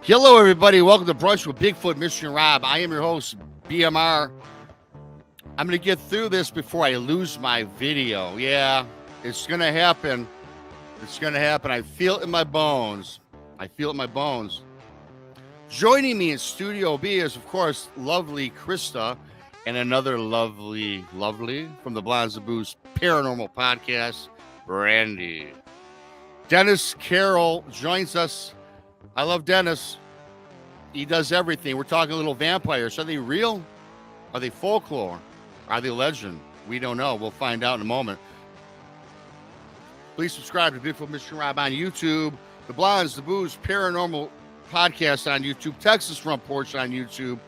Hello, everybody. Welcome to Brunch with Bigfoot, Mr. Rob. I am your host, BMR. I'm going to get through this before I lose my video. Yeah, it's going to happen. It's going to happen. I feel it in my bones. Joining me in Studio B is, of course, lovely KRISTA and another lovely from the Blondes and Booze Paranormal Podcast, Randy. Dennis Carroll joins us. I love Dennis. He does everything. We're talking little vampires. Are they real? Are they folklore? Are they legend? We don't know. We'll find out in a moment. Please subscribe to Bigfoot Mr. Rob on YouTube, the Blondes, the Booze Paranormal Podcast on YouTube, Texas Front Porch on YouTube.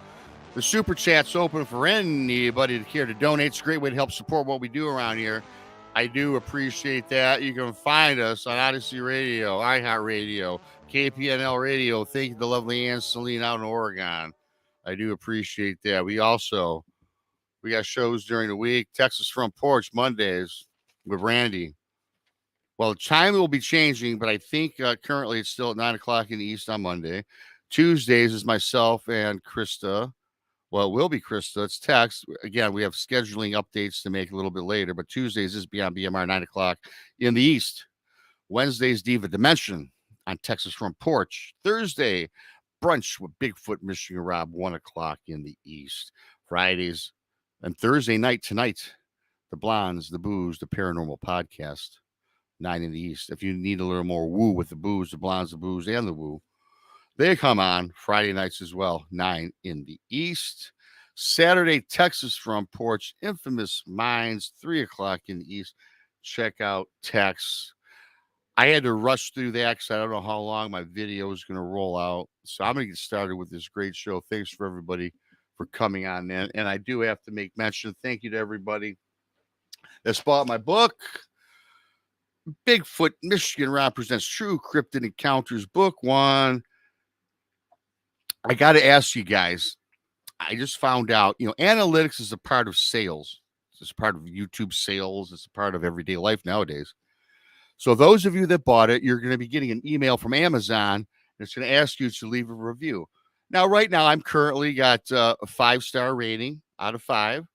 The Super Chat's open for anybody to care to donate. It's a great way to help support what we do around here. I do appreciate that. You can find us on Odyssey Radio, iHeartRadio, KPNL Radio. Thank you to the lovely Ann Selene out in Oregon. I do appreciate that. We got shows during the week. Texas Front Porch Mondays with Randy. Well, time will be changing, but I think currently it's still at 9 o'clock in the East on Monday. Tuesdays is myself and KRISTA. Well, it will be KRISTA. It's text. Again, we have scheduling updates to make a little bit later, but Tuesdays is beyond BMR 9 o'clock in the East. Wednesdays, Diva Dimension on Texas Front Porch. Thursday, Brunch with Bigfoot, Michigan Rob, 1 o'clock in the East. Fridays and Thursday night tonight, the Blondes, the Booze, the Paranormal Podcast, 9 in the East. If you need a little more woo with the Booze, the Blondes, the Booze, and the Woo, they come on Friday nights as well, 9 in the East. Saturday, Texas Front Porch, Infamous Minds, 3 o'clock in the East. Check out Tex. I had to rush through that because I don't know how long my video is going to roll out. So I'm going to get started with this great show. Thanks for everybody for coming on in. And I do have to make mention, thank you to everybody that's bought my book. Bigfoot, Michigan Rob presents True Cryptid Encounters, Book 1. I got to ask you guys, I just found out, analytics is a part of sales. It's a part of YouTube sales. It's a part of everyday life nowadays. So those of you that bought it, you're going to be getting an email from Amazon. And it's going to ask you to leave a review. Now, right now, I'm currently got a 5-star rating out of 5.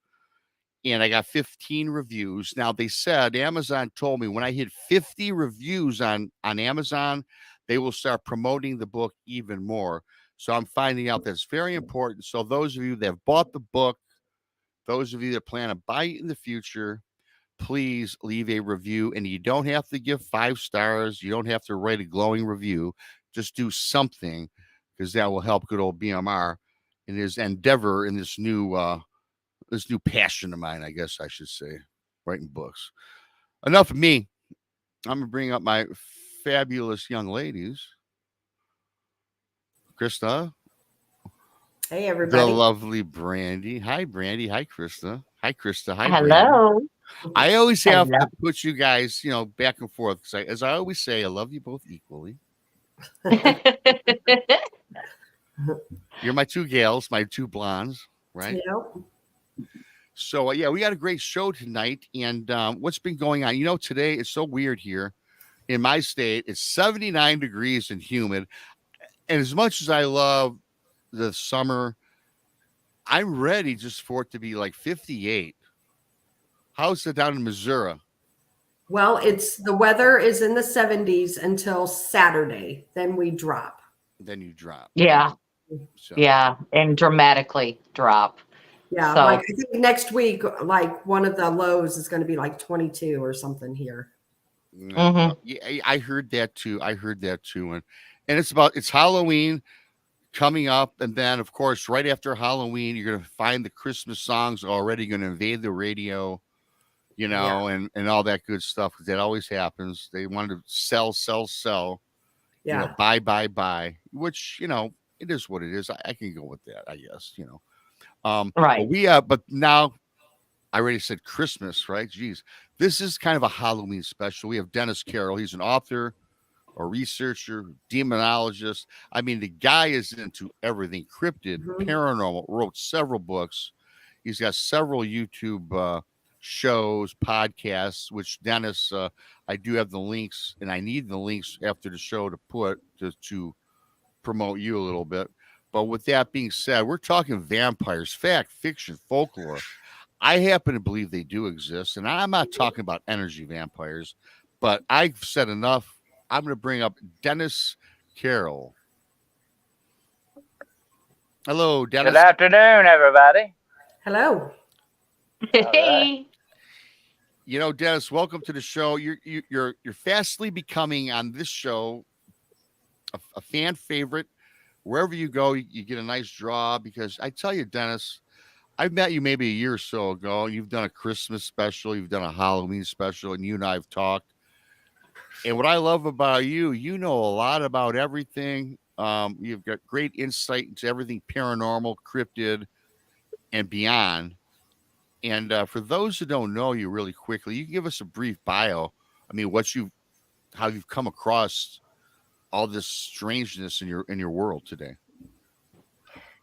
And I got 15 reviews. Now, they said, Amazon told me when I hit 50 reviews on Amazon, they will start promoting the book even more. So I'm finding out that's very important. So those of you that have bought the book, those of you that plan to buy it in the future, please leave a review. And you don't have to give 5 stars. You don't have to write a glowing review. Just do something, because that will help good old BMR in his endeavor in this new passion of mine, I guess I should say, writing books. Enough of me. I'm going to bring up my fabulous young ladies. KRISTA. Hey, everybody. The lovely Brandy. Hi, Brandy. Hi, KRISTA. Hi, KRISTA. Hi, Hello. Brandy. I always have to put you guys, back and forth. Because as I always say, I love you both equally. You're my 2 gals, my 2 blondes, right? Yep. So, we got a great show tonight. And what's been going on? Today it's so weird here in my state. It's 79 degrees and humid. And as much as I love the summer, I'm ready just for it to be like 58. How's it down in Missouri? Well, the weather is in the 70s until Saturday. Then we drop. Then you drop. Yeah. So. Yeah. And dramatically drop. Yeah. So. Like I think next week, like one of the lows is going to be like 22 or something here. Mm-hmm. Yeah, I heard that too. And it's Halloween coming up. And then, of course, right after Halloween, you're going to find the Christmas songs already going to invade the radio, and all that good stuff. Because that always happens. They want to sell. Yeah. Buy. Which, it is what it is. I can go with that, I guess, Right. But now I already said Christmas, right? Jeez. This is kind of a Halloween special. We have Dennis Carroll. He's an author, a researcher, demonologist. I mean, the guy is into everything. Cryptid, paranormal, wrote several books. He's got several YouTube shows, podcasts, which Dennis, I do have the links, and I need the links after the show to promote you a little bit. But with that being said, we're talking vampires, fact, fiction, folklore. I happen to believe they do exist, and I'm not talking about energy vampires, but I've said enough. I'm going to bring up Dennis Carroll. Hello, Dennis. Good afternoon, everybody. Hello. Hey. You know, Dennis, welcome to the show. You're fastly becoming on this show a fan favorite. Wherever you go, you get a nice draw, because I tell you, Dennis, I've met you maybe a year or so ago. You've done a Christmas special, you've done a Halloween special, and you and I have talked. And what I love about you, you know a lot about everything. You've got great insight into everything paranormal, cryptid, and beyond. And for those who don't know you, really quickly, you can give us a brief bio. I mean, how you've come across all this strangeness in your world today.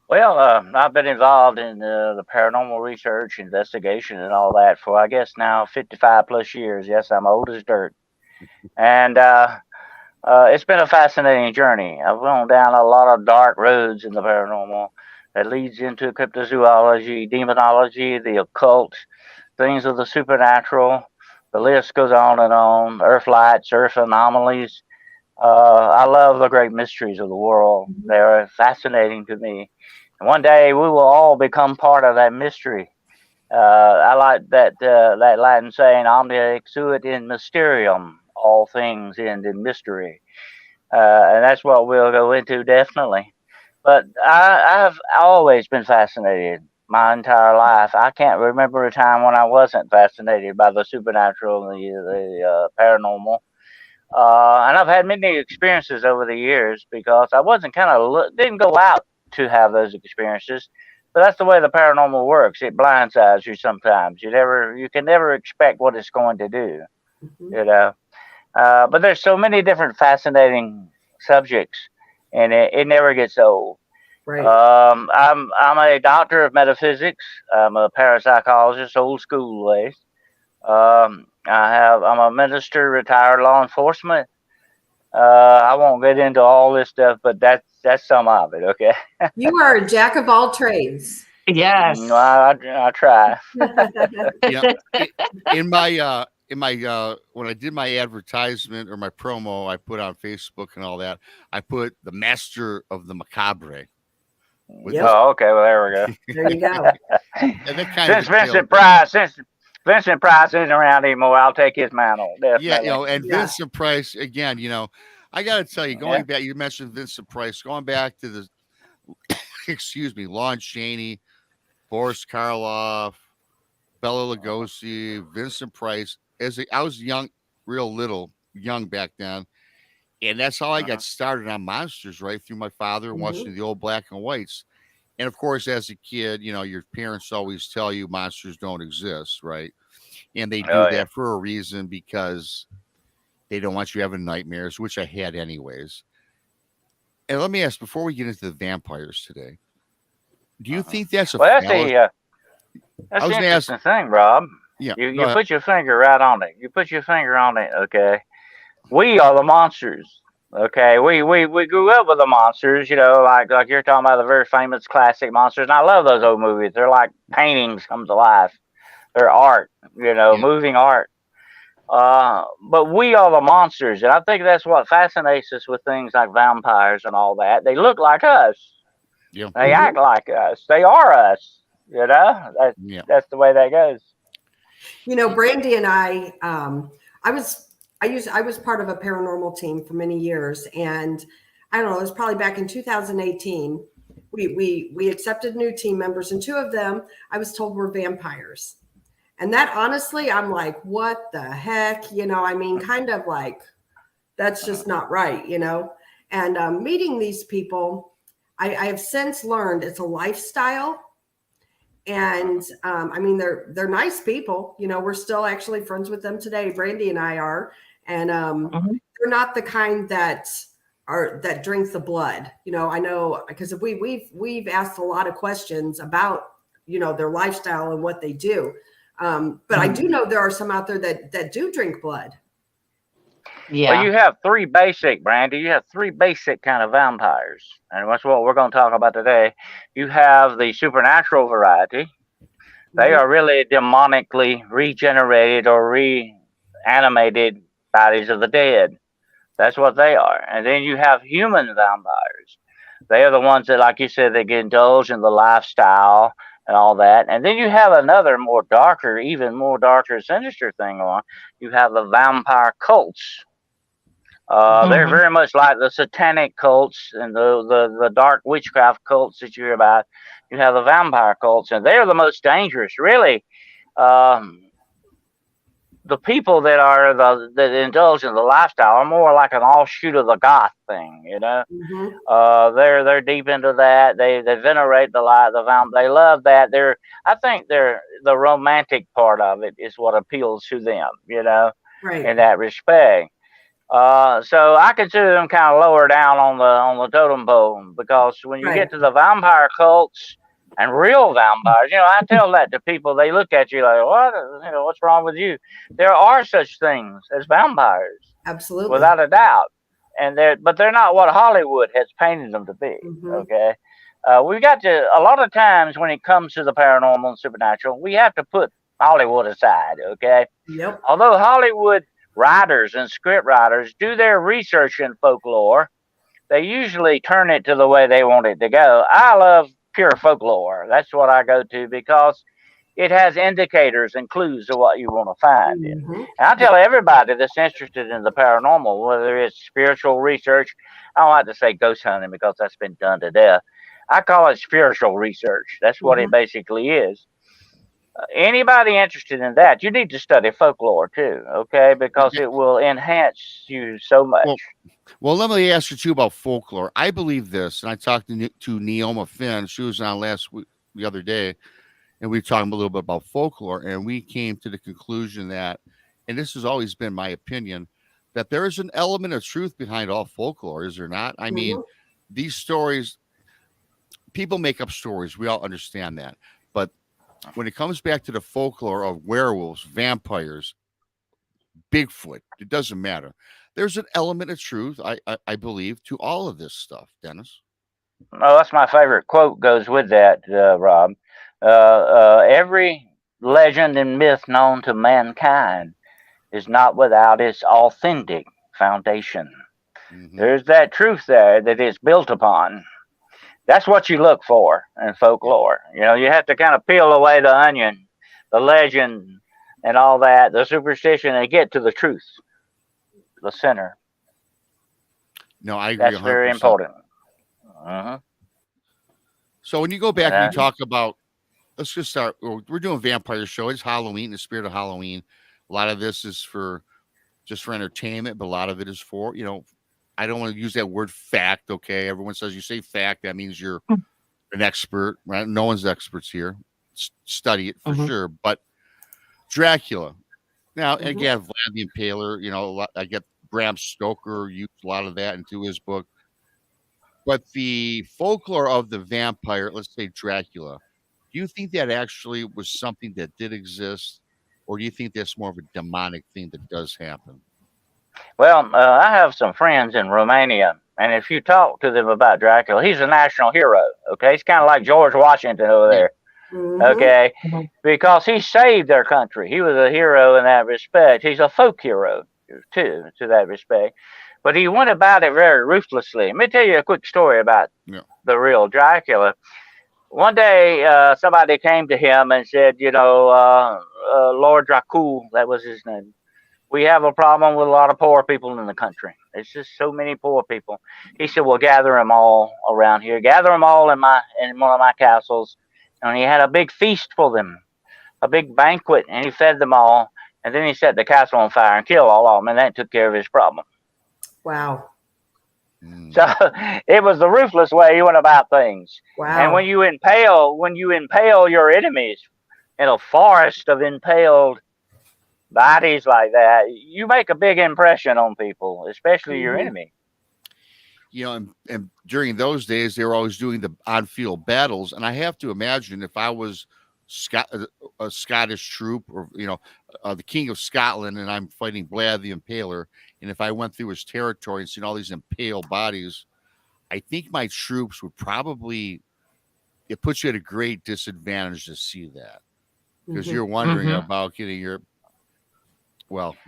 Well, I've been involved in the paranormal research, investigation, and all that for, I guess, now 55 plus years. Yes, I'm old as dirt. And it's been a fascinating journey. I've gone down a lot of dark roads in the paranormal that leads into cryptozoology, demonology, the occult, things of the supernatural. The list goes on and on. Earth lights, earth anomalies. I love the great mysteries of the world. They're fascinating to me. And one day we will all become part of that mystery. I like that Latin saying, omnia exuit in mysterium. All things end in mystery. And that's what we'll go into, definitely. But I've always been fascinated my entire life. I can't remember a time when I wasn't fascinated by the supernatural and the paranormal. And I've had many experiences over the years, because I wasn't didn't go out to have those experiences. But that's the way the paranormal works. It blindsides you sometimes. You can never expect what it's going to do. Mm-hmm. You know. But there's so many different fascinating subjects, and it never gets old. Right. I'm a doctor of metaphysics. I'm a parapsychologist, old school ways. I'm a minister, retired law enforcement. I won't get into all this stuff, but that's some of it. Okay. You are a jack of all trades. Yes. I try. Yeah. In my when I did my advertisement or my promo, I put on Facebook and all that, I put the master of the Macabre. Yep. Oh, okay. Well, there we go. There you go. And that kind Since of Vincent Price isn't around anymore, I'll take his mantle. Definitely. yeah, you know, and Yeah. Vincent Price again. You know, I got to tell you, going back, you mentioned Vincent Price, going back to the, excuse me, Lon Chaney, Boris Karloff, Bela Lugosi, Vincent Price. I was young back then, and that's how I got started on monsters, right, through my father and watching the old black and whites. And of course, as a kid, you know, your parents always tell you monsters don't exist, right? And they do that for a reason, because they don't want you having nightmares, which I had anyways. And let me ask, before we get into the vampires today, do you think that's a that's fallacy? that's the interesting thing, Rob. Yeah, you put your finger right on it. You put your finger on it. Okay, we are the monsters. Okay, we grew up with the monsters. You know, like you're talking about the very famous classic monsters, and I love those old movies. They're like paintings come to life. They're art. You know, moving art. But we are the monsters, and I think that's what fascinates us with things like vampires and all that. They look like us. Yeah. They act like us. They are us. You know, that's the way that goes. You know, Brandy and I was part of a paranormal team for many years, and I don't know, it was probably back in 2018. We accepted new team members, and two of them I was told were vampires. And that, honestly, I'm like, what the heck? You know, I mean, kind of like, that's just not right, you know? And meeting these people, I have since learned it's a lifestyle. And I mean, they're nice people. You know, we're still actually friends with them today. Brandy and I are. And they're not the kind that drinks the blood. You know, I know, because we've asked a lot of questions about, you know, their lifestyle and what they do. But I do know there are some out there that do drink blood. Yeah. Well, you have three basic, Brandy. You have three basic kind of vampires, and that's what we're going to talk about today. You have the supernatural variety. They Mhm. are really demonically regenerated or reanimated bodies of the dead. That's what they are. And then you have human vampires. They are the ones that, like you said, they get indulged in the lifestyle and all that. And then you have another more darker, even more darker, sinister thing on. You have the vampire cults. They're Mhm. very much like the satanic cults and the dark witchcraft cults that you hear about. You have the vampire cults, and they're the most dangerous, really. Um, the people that indulge in the lifestyle are more like an offshoot of the goth thing, you know. Mhm. They're deep into that. They venerate the vamp. They love that. I think they're the romantic part of it is what appeals to them, you know, Right. in that respect. So I consider them kind of lower down on the totem pole because when you Right. get to the vampire cults and real vampires, you know, I tell that to people. They look at you like, "What? You know, what's wrong with you?" There are such things as vampires, Absolutely. without a doubt, and they're not what Hollywood has painted them to be. Mhm. Okay, we got to a lot of times when it comes to the paranormal and supernatural, we have to put Hollywood aside. Okay, Yep. although Hollywood writers and script writers do their research in folklore, they usually turn it to the way they want it to go. I love pure folklore. That's what I go to because it has indicators and clues of what you want to find. Mhm. And I tell everybody that's interested in the paranormal, whether it's spiritual research, I don't like to say ghost hunting because that's been done to death. I call it spiritual research. That's what it Mhm. basically is. Anybody interested in that, you need to study folklore too, okay? Because Okay. it will enhance you so much. Well, let me ask you too about folklore. I believe this, and I talked to Neoma Finn. She was on last week, the other day, and we were talking a little bit about folklore, and we came to the conclusion that, and this has always been my opinion, that there is an element of truth behind all folklore. Is there not? I mean, Mhm. these stories, people make up stories. We all understand that, but when it comes back to the folklore of werewolves, vampires, Bigfoot, it doesn't matter. There's an element of truth, I believe, to all of this stuff, Dennis. Oh, that's my favorite quote goes with that, Rob. Every legend and myth known to mankind is not without its authentic foundation. Hmm. There's that truth there that it's built upon. That's what you look for in Yeah. folklore. You know, you have to kind of peel away the onion, the legend, and all that, the superstition, and get to the truth, the center. No, I agree That's very 100%. important. Uh-huh. So when you go back and you Uh, talk about, let's just start. We're doing vampire show. It's Halloween, the spirit of Halloween. A lot of this is for just for entertainment, but a lot of it is for, I don't want to use that word fact. Okay. Everyone says you say fact, that means you're an expert, right? No one's experts here. Study it for Mhm. sure. But Dracula. Now, Mhm. again, Vlad the Impaler, I get Bram Stoker used a lot of that into his book. But the folklore of the vampire, let's say Dracula, do you think that actually was something that did exist? Or do you think that's more of a demonic thing that does happen? well, I have some friends in Romania, and if you talk to them about Dracula, he's a national hero. Okay, he's kind of like George Washington over Yeah. there. Mhm. Okay, Mhm. because he saved their country. He was a hero in that respect. He's a folk hero too, to that respect. But he went about it very ruthlessly. Let me tell you a quick story about Yeah. the real Dracula. One day, somebody came to him and said, Lord Dracul, that was his name. We have a problem with a lot of poor people in the country. There's just so many poor people. He said, "Well, gather them all around here. Gather them all in one of my castles." And he had a big feast for them, a big banquet, and he fed them all. And then he set the castle on fire and killed all of them, and that took care of his problem. Wow. Mm. So it was the ruthless way he went about things. And Wow. when you impale your enemies in a forest of impaled bodies like that, you make a big impression on people, especially your Mhm. enemy. And during those days, they were always doing the on field battles. And I have to imagine if I was a Scottish troop or, the King of Scotland and I'm fighting Vlad the Impaler, and if I went through his territory and seen all these impaled bodies, I think my troops would probably, it puts you at a great disadvantage to see that, because you're wondering about getting your,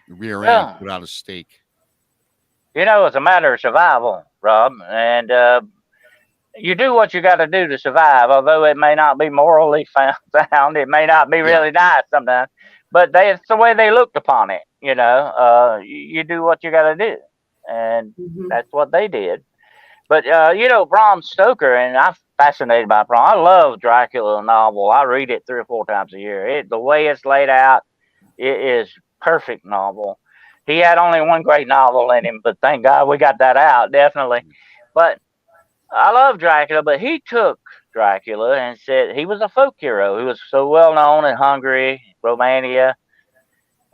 rear end put on a stake. You know, it's a matter of survival, Rob, and you do what you got to do to survive, although it may not be morally sound. It may not be really nice sometimes, but it's the way they looked upon it. You know, you do what you got to do, and that's what they did. But you know, Bram Stoker, and I'm fascinated by Bram. I love Dracula novel. I read it 3 or 4 times a year. The way it's laid out, it is perfect novel. He had only one great novel in him, but thank God we got that out, definitely. But I love Dracula, but he took Dracula and said he was a folk hero. He was so well known in Hungary, Romania.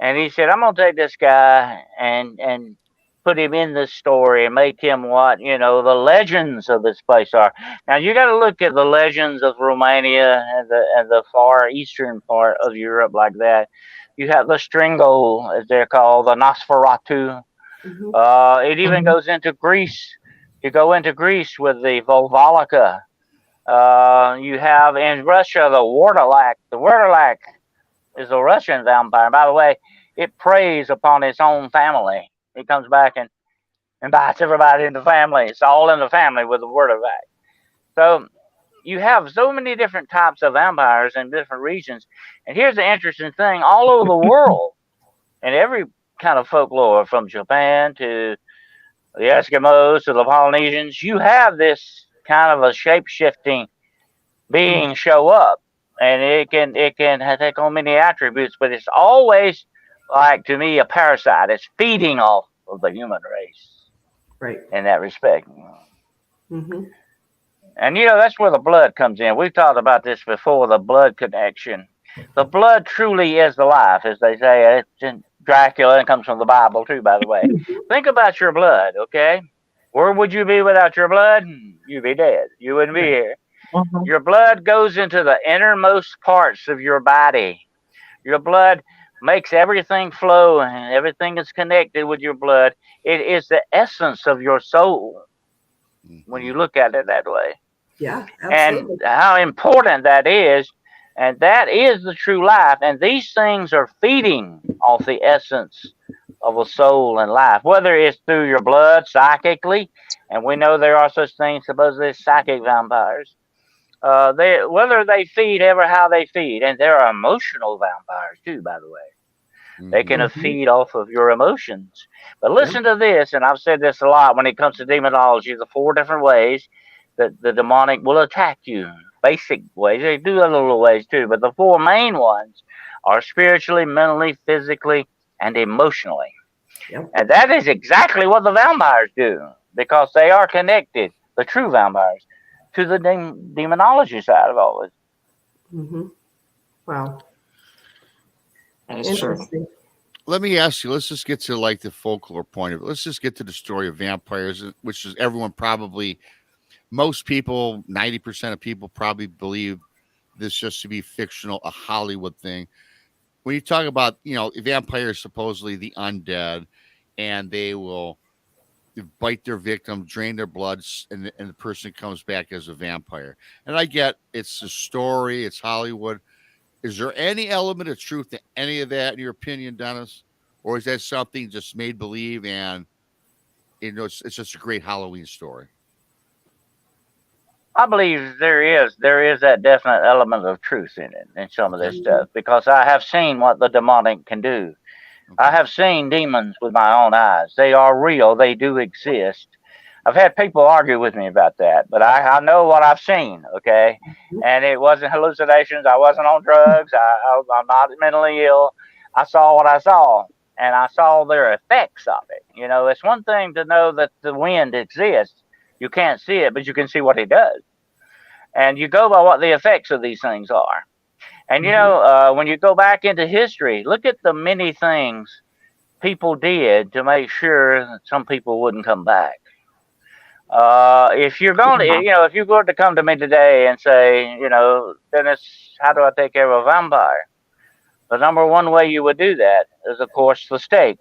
And he said, I'm going to take this guy and put him in this story and make him what, you know, the legends of this place are. Now, you got to look at the legends of Romania and the far eastern part of Europe like that. You have the Stringo, as they're called, the Nosferatu. It even goes into Greece. You go into Greece with the Volvalika. You have in Russia the Wardalak. The Wardalak is a Russian vampire. By the way, it preys upon its own family. It comes back and bites everybody in the family. It's all in the family with the Wardalak. So you have so many different types of vampires in different regions. And here's the interesting thing. All over the world, in every kind of folklore, from Japan to the Eskimos to the Polynesians, you have this kind of a shape-shifting being show up. And it can take on many attributes, but it's always, like, to me, a parasite. It's feeding off of the human race. Right. In that respect. And, you know, that's where the blood comes in. We've talked about this before, the blood connection. The blood truly is the life, as they say. It's in Dracula, and it comes from the Bible, too, by the way. Think about your blood, okay? Where would you be without your blood? You'd be dead. You wouldn't be here. Your blood goes into the innermost parts of your body. Your blood makes everything flow, and everything is connected with your blood. It is the essence of your soul when you look at it that way. Yeah, absolutely. And how important that is. And that is the true life. And these things are feeding off the essence of a soul and life, whether it's through your blood, psychically, and we know there are such things, supposedly as psychic vampires. Whether they feed ever how they feed, and there are emotional vampires too, by the way. They can feed off of your emotions. But listen to this, and I've said this a lot when it comes to demonology, the 4 different ways that the demonic will attack you. Basic ways. They do other little ways too, but the 4 main ones are spiritually, mentally, physically, and emotionally. And that is exactly what the vampires do, because they are connected, the true vampires, to the demonology side of all this. Wow. That is true. Let me ask you, let's just get to like the folklore point of it. Let's just get to the story of vampires, which is everyone probably, most people, 90% of people probably believe this just to be fictional, a Hollywood thing. When you talk about, you know, vampires, supposedly the undead, and they will bite their victim, drain their blood, and the person comes back as a vampire. And I get it's a story, it's Hollywood. Is there any element of truth to any of that, in your opinion, Dennis? Or is that something just made believe and, you know, it's just a great Halloween story? I believe there is that definite element of truth in it, in some of this stuff, because I have seen what the demonic can do. I have seen demons with my own eyes. They are real. They do exist. I've had people argue with me about that, but I know what I've seen, okay? And it wasn't hallucinations. I wasn't on drugs. I'm not mentally ill. I saw what I saw, and I saw their effects of it. You know, it's one thing to know that the wind exists. You can't see it, but you can see what it does. And you go by what the effects of these things are. And, you know, when you go back into history, look at the many things people did to make sure that some people wouldn't come back. If you're going to, you know, if you were to come to me today and say, you know, Dennis, how do I take care of a vampire? the number one way you would do that is, of course, the stake.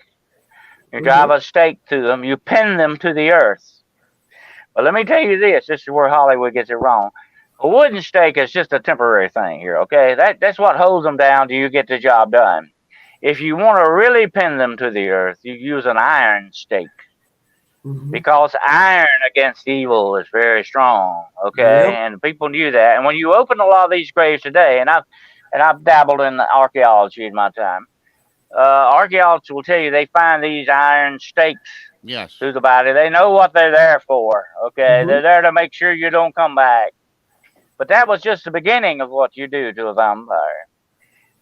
You drive a stake to them, you pin them to the earth. But let me tell you this is where Hollywood gets it wrong. A wooden stake is just a temporary thing here, okay? That's what holds them down till you get the job done. If you want to really pin them to the earth, you use an iron stake. Because iron against evil is very strong, okay? Yep. And people knew that. And when you open a lot of these graves today, and I've dabbled in archaeology in my time, archaeologists will tell you they find these iron stakes through the body. They know what they're there for, okay? They're there to make sure you don't come back. But that was just the beginning of what you do to a vampire.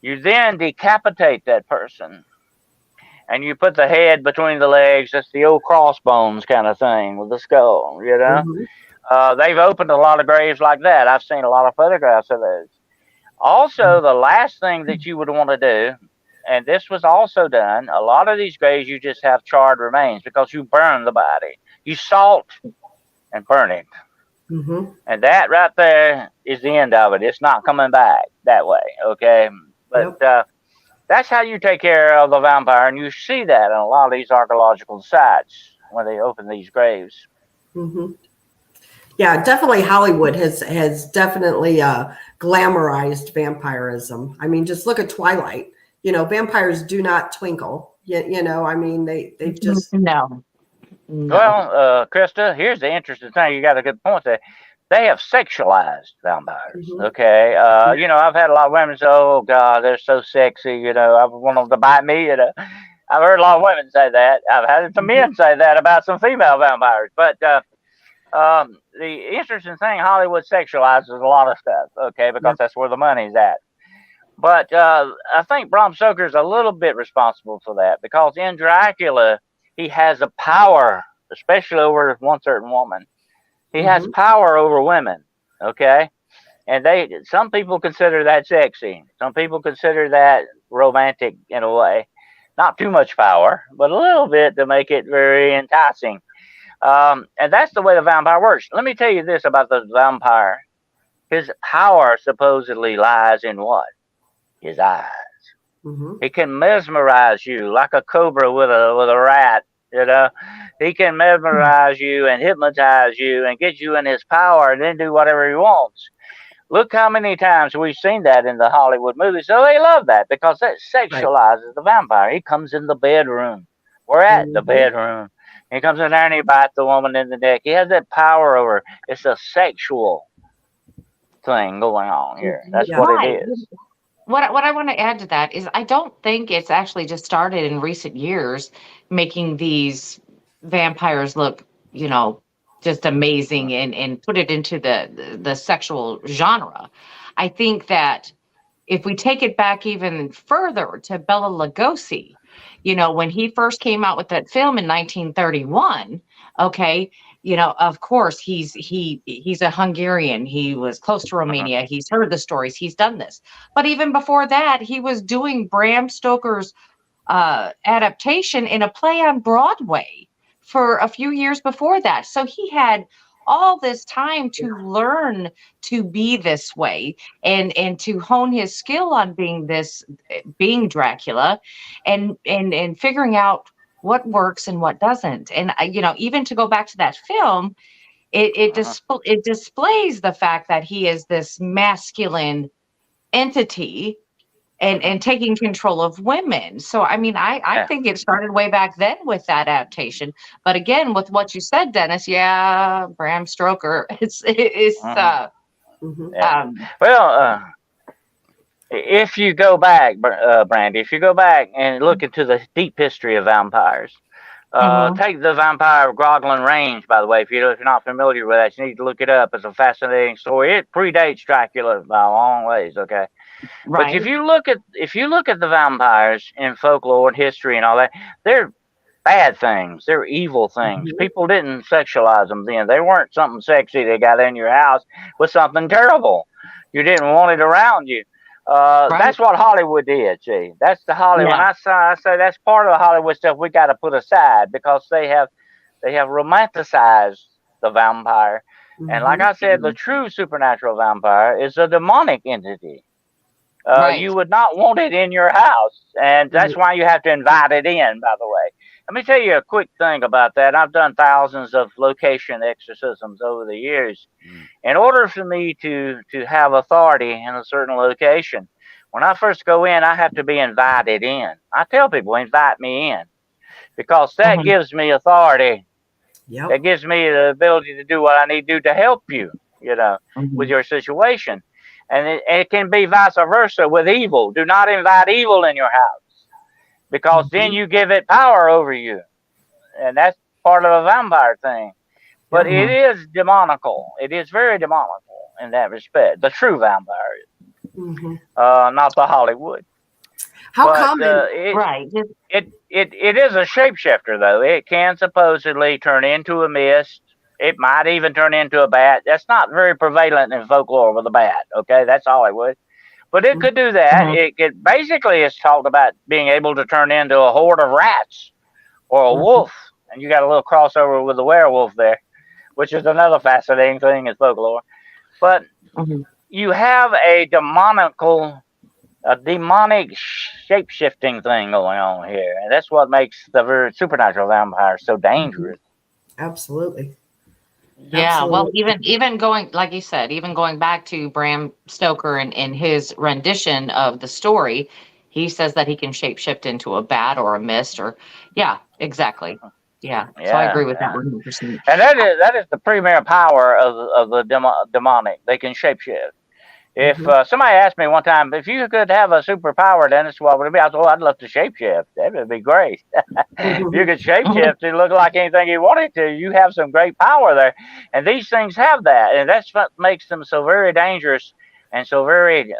You then decapitate that person. And you put the head between the legs. That's the old crossbones kind of thing with the skull, you know? They've opened a lot of graves like that. I've seen a lot of photographs of those. Also, the last thing that you would want to do, and this was also done, a lot of these graves you just have charred remains because you burn the body. You salt and burn it. And that right there is the end of it. It's not coming back that way, okay? But that's how you take care of the vampire, and you see that in a lot of these archaeological sites when they open these graves. Yeah, definitely Hollywood has definitely glamorized vampirism. I mean, just look at Twilight. You know, vampires do not twinkle. You know, I mean, they've just... No. Well, KRISTA, here's the interesting thing. You got a good point there. They have sexualized vampires, okay? You know, I've had a lot of women say, oh, God, they're so sexy, you know, I want them to bite me, you know. I've heard a lot of women say that. I've had some men say that about some female vampires. But the interesting thing, Hollywood sexualizes a lot of stuff, okay, because that's where the money's at. But I think Bram Stoker's a little bit responsible for that because in Dracula, he has a power, especially over one certain woman. He has power over women, okay? And some people consider that sexy. Some people consider that romantic in a way. Not too much power, but a little bit to make it very enticing. And that's the way the vampire works. Let me tell you this about the vampire. His power supposedly lies in what? His eyes. He can mesmerize you like a cobra with a rat. You know, he can mesmerize you and hypnotize you and get you in his power and then do whatever he wants. Look how many times we've seen that in the Hollywood movies. So they love that because that sexualizes the vampire. He comes in the bedroom. We're at the bedroom. He comes in there and he bites the woman in the neck. He has that power over her. It's a sexual thing going on here. That's what it is. What I want to add to that is I don't think it's actually just started in recent years making these vampires look, you know, just amazing and put it into the sexual genre. I think that if we take it back even further to Bela Lugosi, you know, when he first came out with that film in 1931, okay, you know, of course, he's a Hungarian. He was close to Romania. He's heard the stories. He's done this. But even before that, he was doing Bram Stoker's adaptation in a play on Broadway for a few years before that. So he had all this time to learn to be this way and to hone his skill on being Dracula and figuring out what works and what doesn't. And you know, even to go back to that film, it displays the fact that he is this masculine entity and taking control of women. So I mean, I think it started way back then with that adaptation. But again, with what you said, Dennis, Bram Stoker, if you go back, Brandy, if you go back and look into the deep history of vampires, take the vampire of Groglin Range, by the way, if you're not familiar with that, you need to look it up. It's a fascinating story. It predates Dracula by a long ways, okay? Right. But if you look at the vampires in folklore and history and all that, they're bad things. They're evil things. People didn't sexualize them then. They weren't something sexy they got in your house with something terrible. You didn't want it around you. That's what Hollywood did, see. That's the Hollywood. When I say that's part of the Hollywood stuff we got to put aside because they have romanticized the vampire. And like I said, the true supernatural vampire is a demonic entity. Right. you would not want it in your house. And that's why you have to invite it in, by the way. Let me tell you a quick thing about that. I've done thousands of location exorcisms over the years. In order for me to have authority in a certain location, when I first go in, I have to be invited in. I tell people, invite me in, because that gives me authority. Yep. That gives me the ability to do what I need to do to help you, with your situation. And it can be vice versa with evil. Do not invite evil in your house, because then you give it power over you. And that's part of a vampire thing. But it is demonical. It is very demonical in that respect. The true vampire, not the Hollywood. How But, common? Right. It is a shapeshifter, though. It can supposedly turn into a mist. It might even turn into a bat. That's not very prevalent in folklore with a bat. Okay, that's Hollywood. But it could do that. It could basically, it's talked about being able to turn into a horde of rats or a wolf, and you got a little crossover with the werewolf there, which is another fascinating thing in folklore. But you have a demonic shape-shifting thing going on here, and that's what makes the very supernatural vampire so dangerous. Absolutely. Yeah, well, Absolutely. even going, like you said, even going back to Bram Stoker and his rendition of the story, he says that he can shapeshift into a bat or a mist, or yeah, exactly. Yeah, so I agree with that 100%. And that is the premier power of the demonic. They can shapeshift. If somebody asked me one time, if you could have a superpower, Dennis, what would it be? I said, I'd love to shapeshift. That would be great. If you could shapeshift and look like anything you wanted to, you have some great power there. And these things have that. And that's what makes them so very dangerous and so very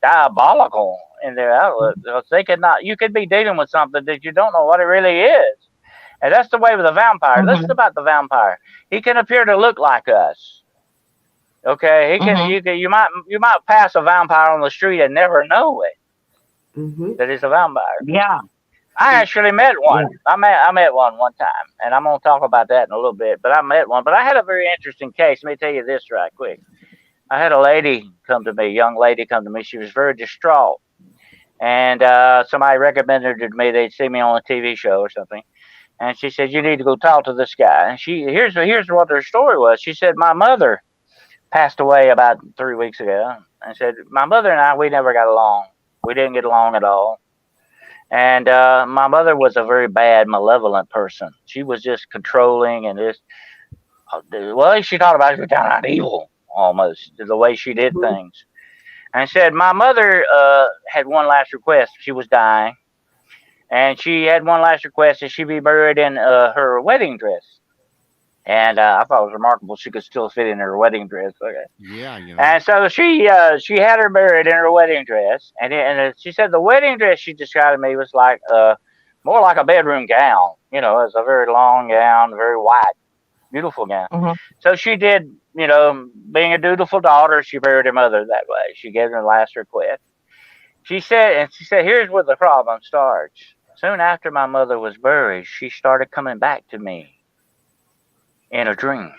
diabolical in their outlook. They you could be dealing with something that you don't know what it really is. And that's the way with a vampire. Listen about the vampire. He can appear to look like us. Okay, you might pass a vampire on the street and never know it. That it's a vampire. Yeah. I actually met one. Yeah. I met one time, and I'm gonna talk about that in a little bit. But I met one. But I had a very interesting case. Let me tell you this right quick. I had a lady come to me, a young lady come to me. She was very distraught, and somebody recommended her to me. They'd see me on a TV show or something, and she said, "You need to go talk to this guy." And here's what her story was. She said, "My mother passed away about 3 weeks ago," and said, "My mother and I, we never got along. We didn't get along at all. And my mother was a very bad, malevolent person. She was just controlling and just, well, she talked about it was downright evil, almost, the way she did things." And said, "My mother had one last request. She was dying. And she had one last request that she be buried in her wedding dress." And I thought it was remarkable she could still fit in her wedding dress. Okay. Yeah, And so she had her buried in her wedding dress, and she said the wedding dress she described to me was like more like a bedroom gown. It was a very long gown, very white, beautiful gown. So she did, being a dutiful daughter, she buried her mother that way. She gave her the last request. She said, "Here's where the problem starts. Soon after my mother was buried, she started coming back to me in a dream.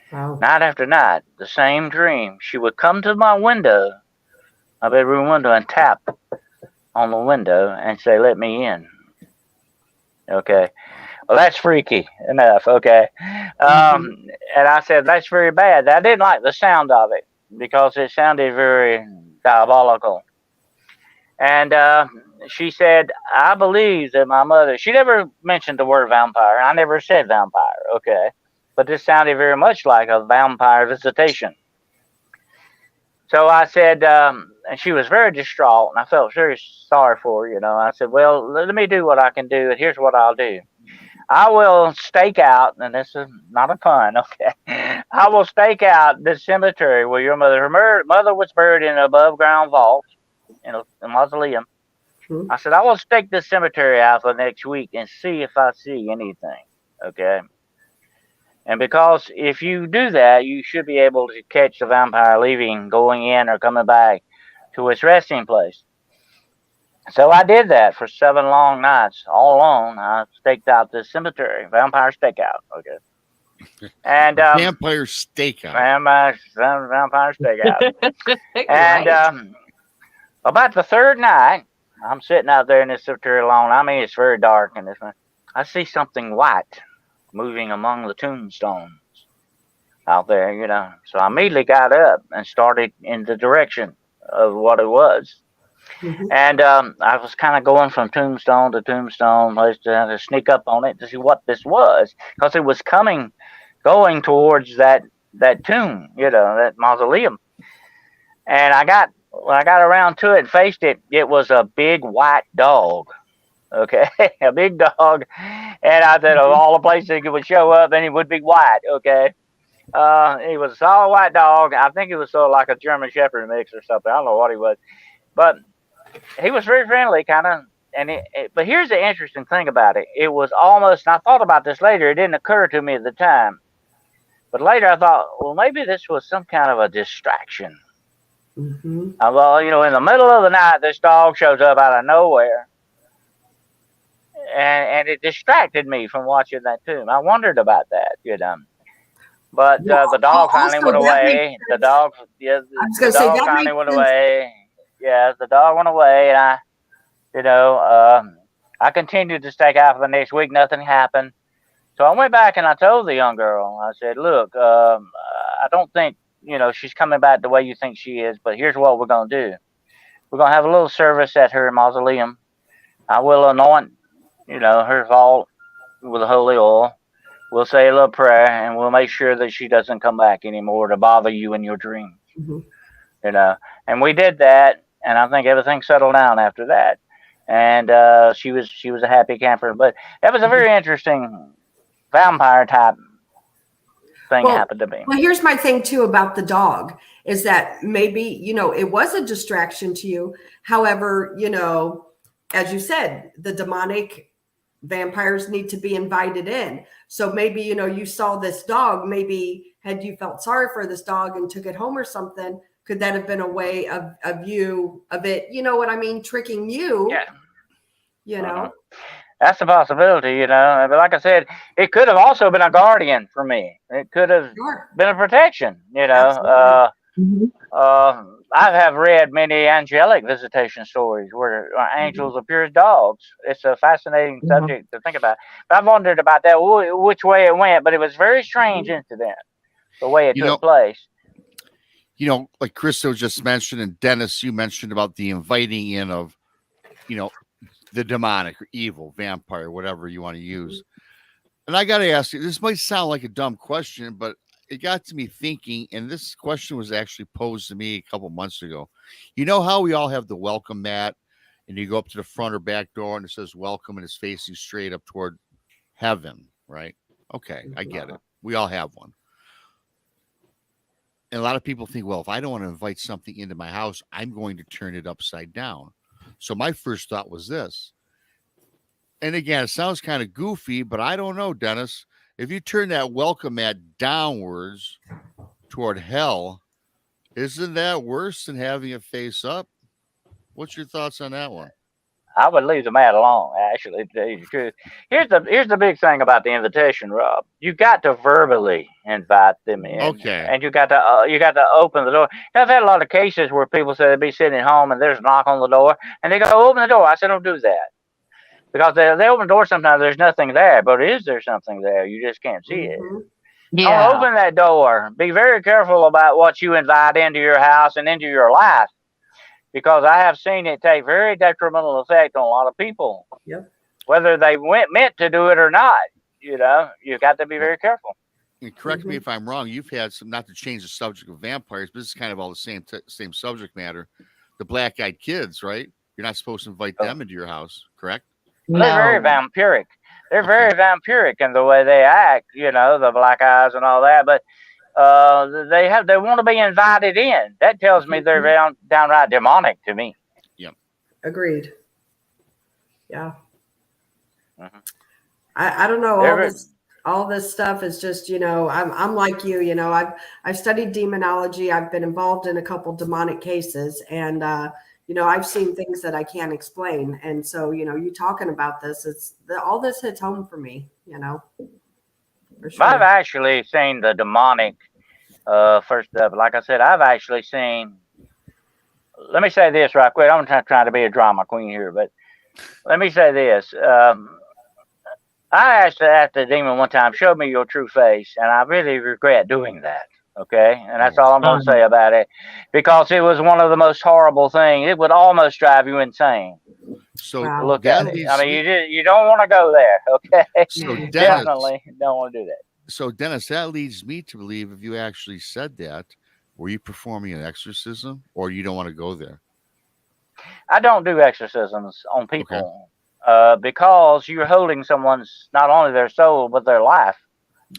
Wow. Night after night, the same dream. She would come to my window, my bedroom window, and tap on the window and say, 'Let me in.'" Okay. Well, that's freaky enough. Okay. And I said, "That's very bad." I didn't like the sound of it because it sounded very diabolical. And she said, "I believe that my mother," she never mentioned the word vampire. I never said vampire. Okay. But this sounded very much like a vampire visitation. So I said, and she was very distraught, and I felt very sorry for her, I said, "Well, let me do what I can do, and here's what I'll do. I will stake out," and this is not a pun, okay? "I will stake out this cemetery where your her mother was buried in an above-ground vault, in a mausoleum. I said, I will stake this cemetery out for next week and see if I see anything, okay? And because if you do that, you should be able to catch the vampire leaving, going in, or coming back to its resting place." So I did that for 7 long nights, all alone. I staked out this cemetery, vampire stakeout, okay? And vampire stakeout. Vampire stakeout. And About the third night, I'm sitting out there in this cemetery alone. I mean, it's very dark in this one. I see something white moving among the tombstones out there, you know. So I immediately got up and started in the direction of what it was. Mhm. And I was kind of going from tombstone to tombstone, to sneak up on it to see what this was, because it was going towards that tomb, you know, that mausoleum. And when I got around to it and faced it, it was a big white dog. Okay, a big dog. And I said, of all the places it would show up, and it would be white. Okay. He was a solid white dog. I think he was sort of like a German Shepherd mix or something. I don't know what he was, but he was very friendly, kind of. And but here's the interesting thing about it. It was almost, and I thought about this later. It didn't occur to me at the time, but later I thought, well, maybe this was some kind of a distraction. Mm-hmm. Well, you know, in the middle of the night, this dog shows up out of nowhere, and it distracted me from watching that tomb. I wondered about that, you know. But Well, the dog finally also, went that away. makes The sense. dog, yeah, I was the going to say dog that finally makes went sense. away. Yeah, the dog went away, and I, you know, I continued to stake out for the next week. Nothing happened. So I went back and I told the young girl, I said, look, I don't think, you know, she's coming back the way you think she is, but here's what we're going to do. We're going to have a little service at her mausoleum. I will anoint, you know, her vault with holy oil. We'll say a little prayer, and we'll make sure that she doesn't come back anymore to bother you in your dreams. Mm-hmm. You know, and we did that, and I think everything settled down after that. And she was a happy camper. But that was a very interesting vampire type thing happened to me. Well, here's my thing too about the dog is that maybe, you know, it was a distraction to you. However, you know, as you said, the demonic vampires need to be invited in. So maybe, you know, you saw this dog, maybe had you felt sorry for this dog and took it home or something, could that have been a way of it, you know what I mean, tricking you? Yeah. You know? That's a possibility, you know. But like I said, it could have also been a guardian for me. It could have been a protection, you know. I have read many angelic visitation stories where angels appear as dogs. It's a fascinating subject to think about. But I've wondered about that, which way it went. But it was a very strange incident, the way it took place. You know, like KRISTA just mentioned, and Dennis, you mentioned about the inviting in of, you know, the demonic or evil, vampire, whatever you want to use. And I got to ask you, this might sound like a dumb question, but it got to me thinking, and this question was actually posed to me a couple months ago. You know how we all have the welcome mat, and you go up to the front or back door, and it says welcome, and it's facing straight up toward heaven, right? Okay, I get it. We all have one. And a lot of people think, well, if I don't want to invite something into my house, I'm going to turn it upside down. So my first thought was this. And again, it sounds kind of goofy, but I don't know, Dennis. If you turn that welcome mat downwards toward hell, isn't that worse than having it face up? What's your thoughts on that one? I would leave the mat alone, actually, to tell you the truth. Here's the big thing about the invitation, Rob. You got to verbally invite them in. Okay. And you got to open the door. I've had a lot of cases where people say they'd be sitting at home and there's a knock on the door, and they go, open the door. I said, don't do that. Because they open the door sometimes, there's nothing there. But is there something there? You just can't see it. Yeah. Don't open that door. Be very careful about what you invite into your house and into your life. Because I have seen it take very detrimental effect on a lot of people. Yep. whether they meant to do it or not. You know, you got to be very careful. And correct me if I'm wrong. You've had some, not to change the subject of vampires, but this is kind of all the same subject matter. The black-eyed kids, right? You're not supposed to invite them into your house, correct? No. They're very vampiric. They're very vampiric in the way they act. You know, the black eyes and all that. But they want to be invited in. That tells me they're downright demonic to me. Yep. Agreed. Yeah. Mm-hmm. I don't know. All this stuff is just, you know, I'm like you, you know, I've studied demonology. I've been involved in a couple demonic cases, and you know, I've seen things that I can't explain. And so, you know, you talking about this, all this hits home for me, you know. For sure. I've actually seen the demonic. First up, like I said, I've actually seen let me say this right quick. I'm not trying to be a drama queen here, but let me say this. I asked the demon one time, show me your true face, and I really regret doing that. Okay, and that's all I'm going to say about it, because it was one of the most horrible things. It would almost drive you insane. So Wow. Look that at it. leads I mean, me- you don't want to go there. Okay, So Dennis, definitely don't want to do that. so Dennis, that leads me to believe if you actually said that, were you performing an exorcism, or you don't want to go there? I don't do exorcisms on Okay. people because you're holding someone's, not only their soul but their life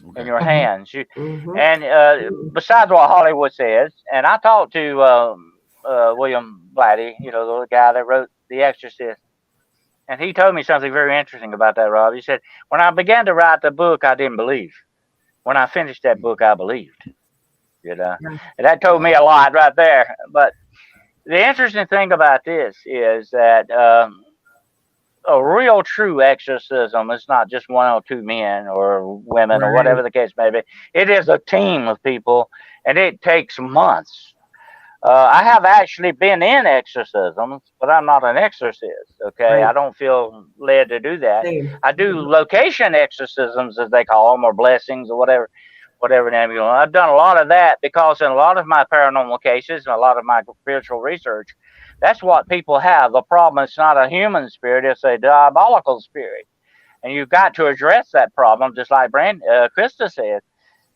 in Okay. your Mhm. hands. Mhm. And besides what Hollywood says, and I talked to William Blatty, the guy that wrote The Exorcist, and he told me something very interesting about that, Rob. He said, when I began to write the book, I didn't believe. When I finished that book, I believed. Yeah. And that told me a lot right there. But the interesting thing about this is that a real true exorcism is not just one or two men or women or whatever the case may be. It is a team of people, and it takes months. I have actually been in exorcisms, but I'm not an exorcist. Okay, Right. I don't feel led to do that. Same. I do location exorcisms, as they call them, or blessings, or whatever name you want. I've done a lot of that because in a lot of my paranormal cases and a lot of my spiritual research, that's what people have. The problem is not a human spirit; it's a diabolical spirit, and you've got to address that problem, just like KRISTA said.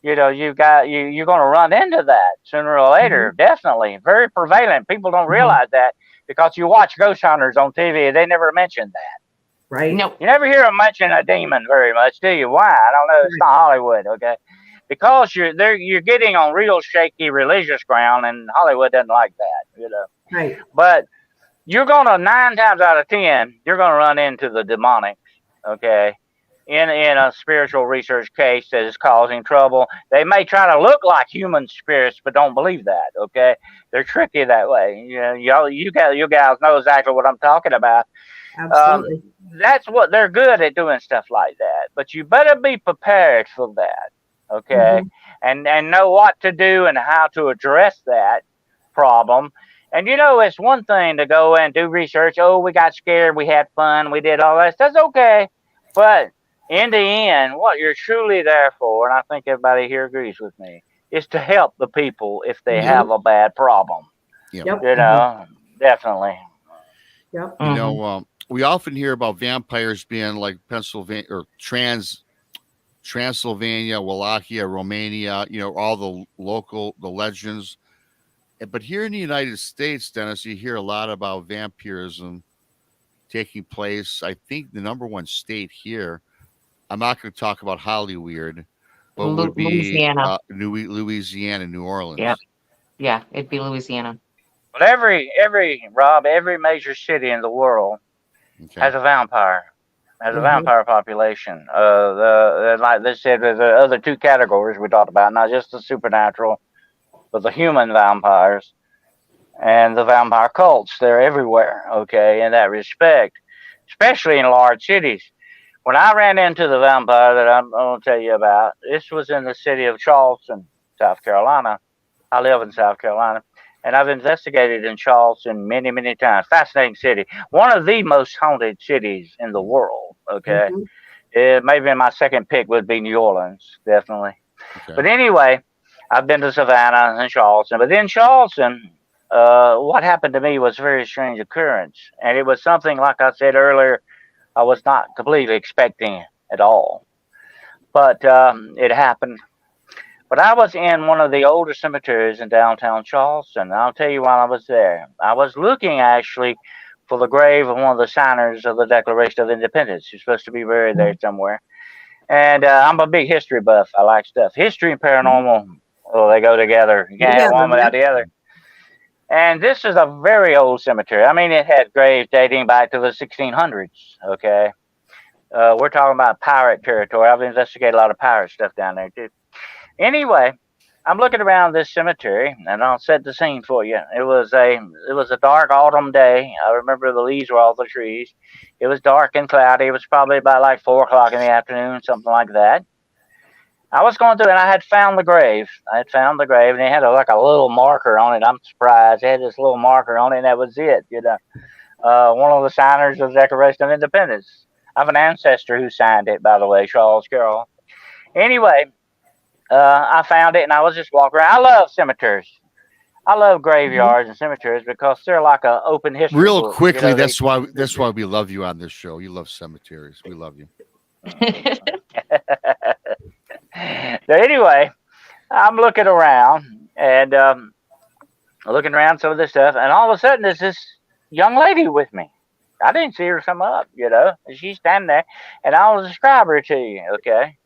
You're going to run into that sooner or later. Definitely, very prevalent. People don't realize that because you watch ghost hunters on TV, they never mention that. Right. Nope. You never hear them mention a demon very much, do you? Why? I don't know. It's not Hollywood, okay? Because you're getting on real shaky religious ground, and Hollywood doesn't like that, Right. But you're gonna 9 times out of 10, you're gonna run into the demonic, okay? In a spiritual research case that is causing trouble. They may try to look like human spirits, but don't believe that. Okay, they're tricky that way. You guys know exactly what I'm talking about. Absolutely. That's what they're good at, doing stuff like that. But you better be prepared for that. Okay, and know what to do and how to address that problem. And it's one thing to go and do research. Oh, we got scared, we had fun, we did all that. That's okay, but in the end, what you're truly there for, and I think everybody here agrees with me, is to help the people if they have a bad problem. Yep. Definitely. Yep. We often hear about vampires being like Pennsylvania or Transylvania, Wallachia, Romania, all the legends. But here in the United States, Dennis, you hear a lot about vampirism taking place. I think the number one state here, I'm not going to talk about Hollywood, but would be Louisiana. Louisiana, New Orleans. Yep. Yeah, it'd be Louisiana. Well, every major city in the world has a vampire. Has a vampire population. Like they said, there's the other 2 categories we talked about, not just the supernatural, but the human vampires and the vampire cults. They're everywhere, okay, in that respect, especially in large cities. When I ran into the vampire that I'm going to tell you about, this was in the city of Charleston, South Carolina. I live in South Carolina, and I've investigated in Charleston many, many times. Fascinating city. One of the most haunted cities in the world, okay? Maybe my second pick would be New Orleans, definitely. Okay. But anyway, I've been to Savannah and Charleston. But in Charleston, what happened to me was a very strange occurrence. And it was something, like I said earlier, I was not completely expecting at all. But it happened. But I was in one of the older cemeteries in downtown Charleston. I'll tell you while I was there. I was looking actually for the grave of one of the signers of the Declaration of Independence. He's supposed to be buried there somewhere. And I'm a big history buff. I like stuff. History and paranormal, they go together. You can't have one without the other. And this is a very old cemetery. I mean, it had graves dating back to the 1600s, okay? We're talking about pirate territory. I've investigated a lot of pirate stuff down there, too. Anyway, I'm looking around this cemetery, and I'll set the scene for you. It was a dark autumn day. I remember the leaves were off the trees. It was dark and cloudy. It was probably about like 4 o'clock in the afternoon, something like that. I was going through and I had found the grave. And it had like a little marker on it. I'm surprised. It had this little marker on it, and that was it, you know. One of the signers of the Declaration of Independence. I have an ancestor who signed it, by the way, Charles Caroll. Anyway, I found it, and I was just walking around. I love cemeteries. I love graveyards and cemeteries because they're like an open history Real book. quickly, You know, that's why we love you on this show. You love cemeteries. We love you. So anyway, I'm looking around and looking around some of this stuff, and all of a sudden there's this young lady with me. I didn't see her come up, you know. She's standing there, and I'll describe her to you, okay?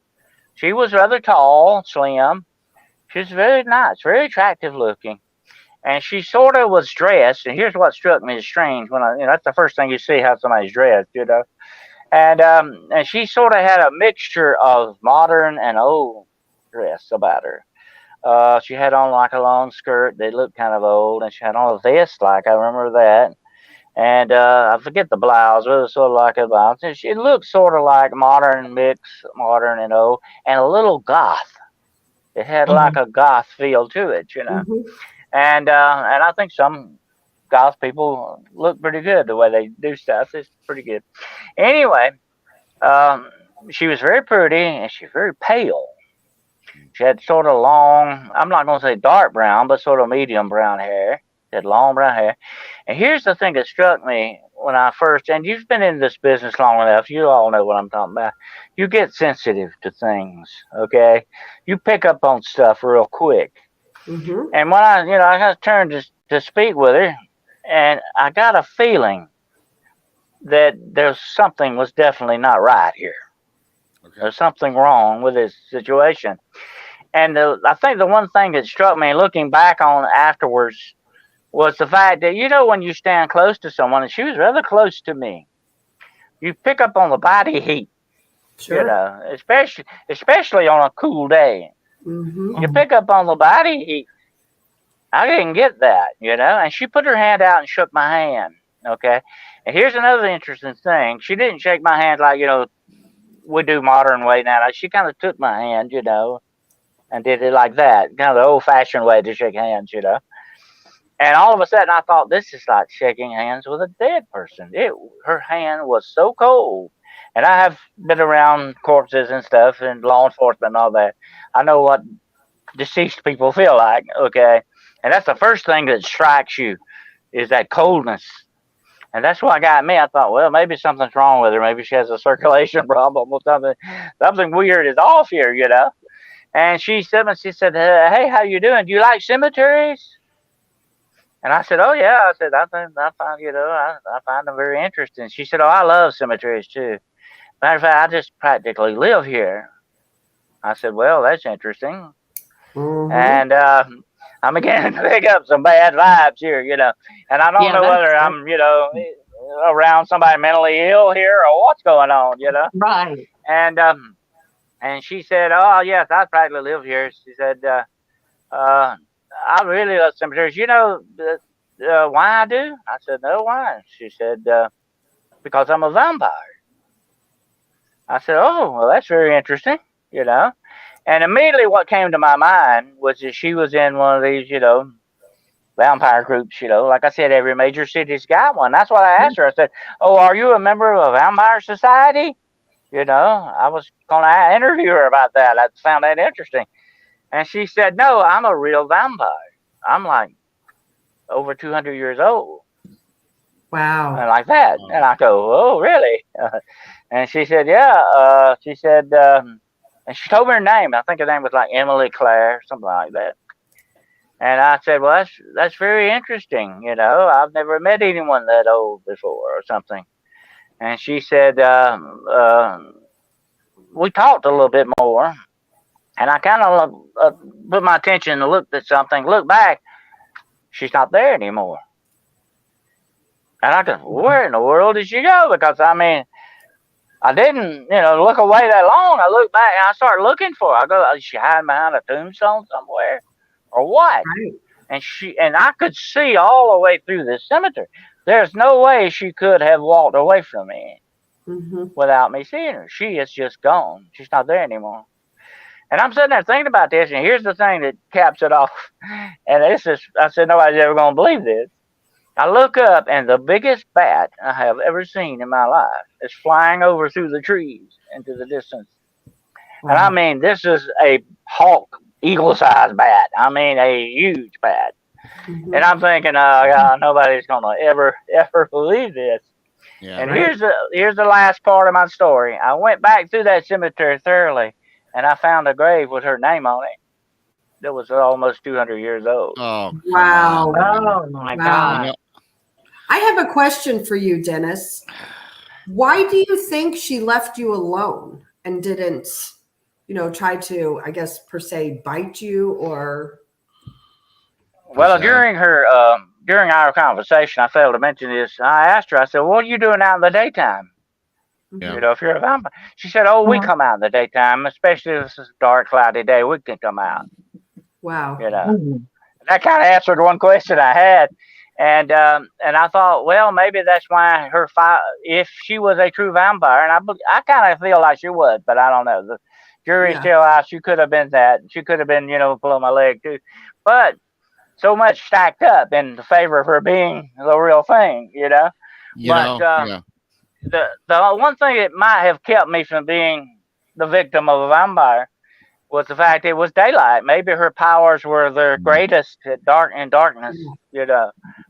She was rather tall, slim. She was very nice, very attractive looking. And she sort of was dressed, and here's what struck me as strange when that's the first thing you see how somebody's dressed, you know. And she sort of had a mixture of modern and old dress about her. She had on like a long skirt that looked kind of old, and she had on a vest, like I remember that. And I forget the blouse, but it was sort of like a blouse. It looked sort of like modern mix, modern and old, and a little goth. It had like a goth feel to it, you know. And I think some goth people look pretty good the way they do stuff. It's pretty good. Anyway, she was very pretty, and she's very pale. She had sort of long, I'm not going to say dark brown, but sort of medium brown hair. She had long brown hair. And here's the thing that struck me when I first, and you've been in this business long enough, you all know what I'm talking about. You get sensitive to things, okay? You pick up on stuff real quick. And when I got turned to speak with her, and I got a feeling that there's something was definitely not right here. Okay. There's something wrong with this situation. And I think the one thing that struck me looking back on afterwards was the fact that, you know, when you stand close to someone, and she was rather close to me, you pick up on the body heat, you know, especially on a cool day. You pick up on the body heat. I didn't get that, you know, and she put her hand out and shook my hand, okay? And here's another interesting thing. She didn't shake my hand like, you know, we do modern way now. She kind of took my hand, you know, and did it like that, kind of the old-fashioned way to shake hands, you know. And all of a sudden, I thought, this is like shaking hands with a dead person. Her hand was so cold. And I have been around corpses and stuff and law enforcement and all that. I know what deceased people feel like, okay? And that's the first thing that strikes you is that coldness. And that's what got me. I thought, well, maybe something's wrong with her. Maybe she has a circulation problem or something. Something weird is off here, you know. And she said, hey, how you doing? Do you like cemeteries? And I said, oh, yeah. I said, I find them very interesting. She said, oh, I love cemeteries, too. Matter of fact, I just practically live here. I said, well, that's interesting. And I'm beginning to pick up some bad vibes here, you know. And I don't know whether I'm, you know, around somebody mentally ill here or what's going on, you know. Right. And she said, oh, yes, I practically live here. She said, I really love cemeteries. You know why I do? I said, no, why? She said, because I'm a vampire. I said, oh, well, that's very interesting, you know. And immediately what came to my mind was that she was in one of these, you know, vampire groups, you know. Like I said, every major city's got one. That's what I asked her. I said, oh, are you a member of a vampire society? You know, I was going to interview her about that. I found that interesting. And she said, no, I'm a real vampire. I'm like over 200 years old. Wow. And like that. And I go, oh, really? And she said, yeah. She said, and she told me her name. I think her name was like Emily Claire, something like that. And I said, well, that's very interesting. You know, I've never met anyone that old before or something. And she said, we talked a little bit more. And I kind of put my attention and looked at something, looked back. She's not there anymore. And I go, where in the world did she go? Because, I mean, I didn't, you know, look away that long. I looked back and I started looking for her. I go, is she hiding behind a tombstone somewhere or what? Right. And I could see all the way through this cemetery. There's no way she could have walked away from me without me seeing her. She is just gone. She's not there anymore. And I'm sitting there thinking about this, and here's the thing that caps it off. And this is, I said, nobody's ever going to believe this. I look up, and the biggest bat I have ever seen in my life is flying over through the trees into the distance. Wow. And I mean, this is a hawk, eagle-sized bat. I mean, a huge bat. Mhm. And I'm thinking, God, nobody's going to ever believe this. Yeah. And Right. here's the last part of my story. I went back through that cemetery thoroughly, and I found a grave with her name on it that was almost 200 years old. Oh, come Wow. on. Oh my Wow. God. You know, I have a question for you, Dennis. Why do you think she left you alone and didn't, try to, I guess, per se, bite you or? Well, Possessed. during our conversation, I failed to mention this. I asked her, I said, what are you doing out in the daytime? Yeah. You know, if you're a vampire. She said, oh, we Mhm. come out in the daytime, especially if it's a dark, cloudy day, we can come out. Wow. You know, Mhm. that kind of answered one question I had. And I thought, well, maybe that's why if she was a true vampire, and I kind of feel like she was, but I don't know. The jury's Yeah. still out. She could have been that. She could have been, pulling my leg too. But so much stacked up in favor of her being the real thing, You But know, yeah. the one thing that might have kept me from being the victim of a vampire was the fact it was daylight. Maybe her powers were their greatest in darkness,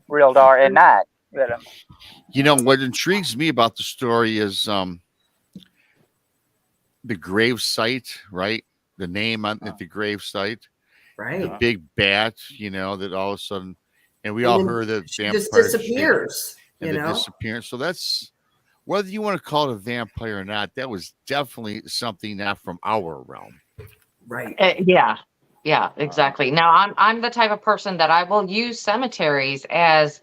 real dark at night. What intrigues me about the story is the grave site, right? The name at the grave site, the Right. big bat, that all of a sudden, and we And all then heard that she vampires just disappears, and the disappearance. So that's, whether you want to call it a vampire or not, that was definitely something not from our realm. Right. Yeah, exactly. Now I'm the type of person that I will use cemeteries as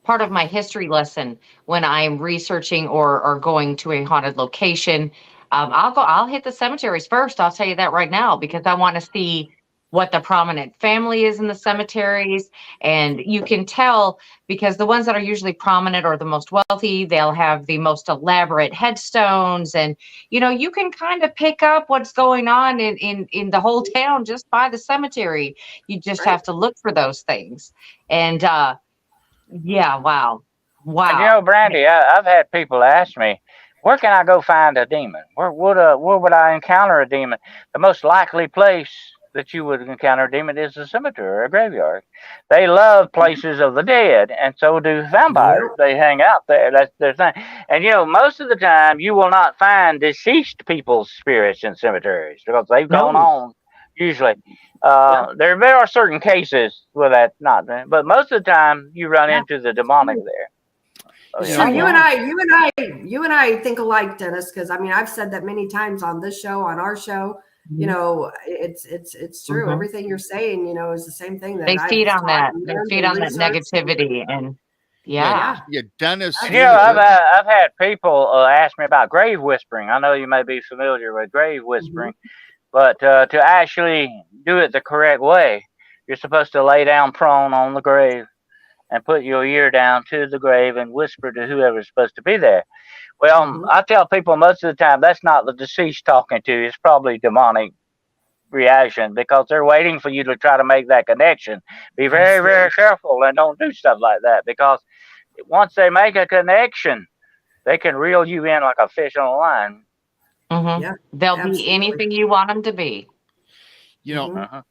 part of my history lesson when I'm researching or going to a haunted location. I'll hit the cemeteries first. I'll tell you that right now, because I want to see what the prominent family is in the cemeteries. And you can tell, because the ones that are usually prominent or the most wealthy, they'll have the most elaborate headstones. And, you can kind of pick up what's going on in the whole town just by the cemetery. You just Right. have to look for those things. And, yeah, wow. And Brandy, I've had people ask me, where can I go find a demon? Where would I encounter a demon? The most likely place that you would encounter a demon is a cemetery or a graveyard. They love places of the dead, and so do vampires. Yep. They hang out there. That's their thing. And most of the time, you will not find deceased people's spirits in cemeteries because they've gone No. on. Usually, there are certain cases where that's not, but most of the time, you run Yeah. into the demonic there. So Yeah. you and I think alike, Dennis, because I've said that many times on this show, on our show. It's true. Mhm. Everything you're saying, is the same thing that They I've feed on taught that. and They learned feed and on that researched. negativity. And Yeah. Yeah, Dennis. And, I've had people ask me about grave whispering. I know you may be familiar with grave whispering, but to actually do it the correct way, you're supposed to lay down prone on the grave and put your ear down to the grave and whisper to whoever's supposed to be there. Well, Mhm. I tell people most of the time that's not the deceased talking to you. It's probably demonic reaction because they're waiting for you to try to make that connection. Be very, very careful and don't do stuff like that, because once they make a connection, they can reel you in like a fish on a line. Yeah, they'll absolutely. be anything you want them to be. Mhm.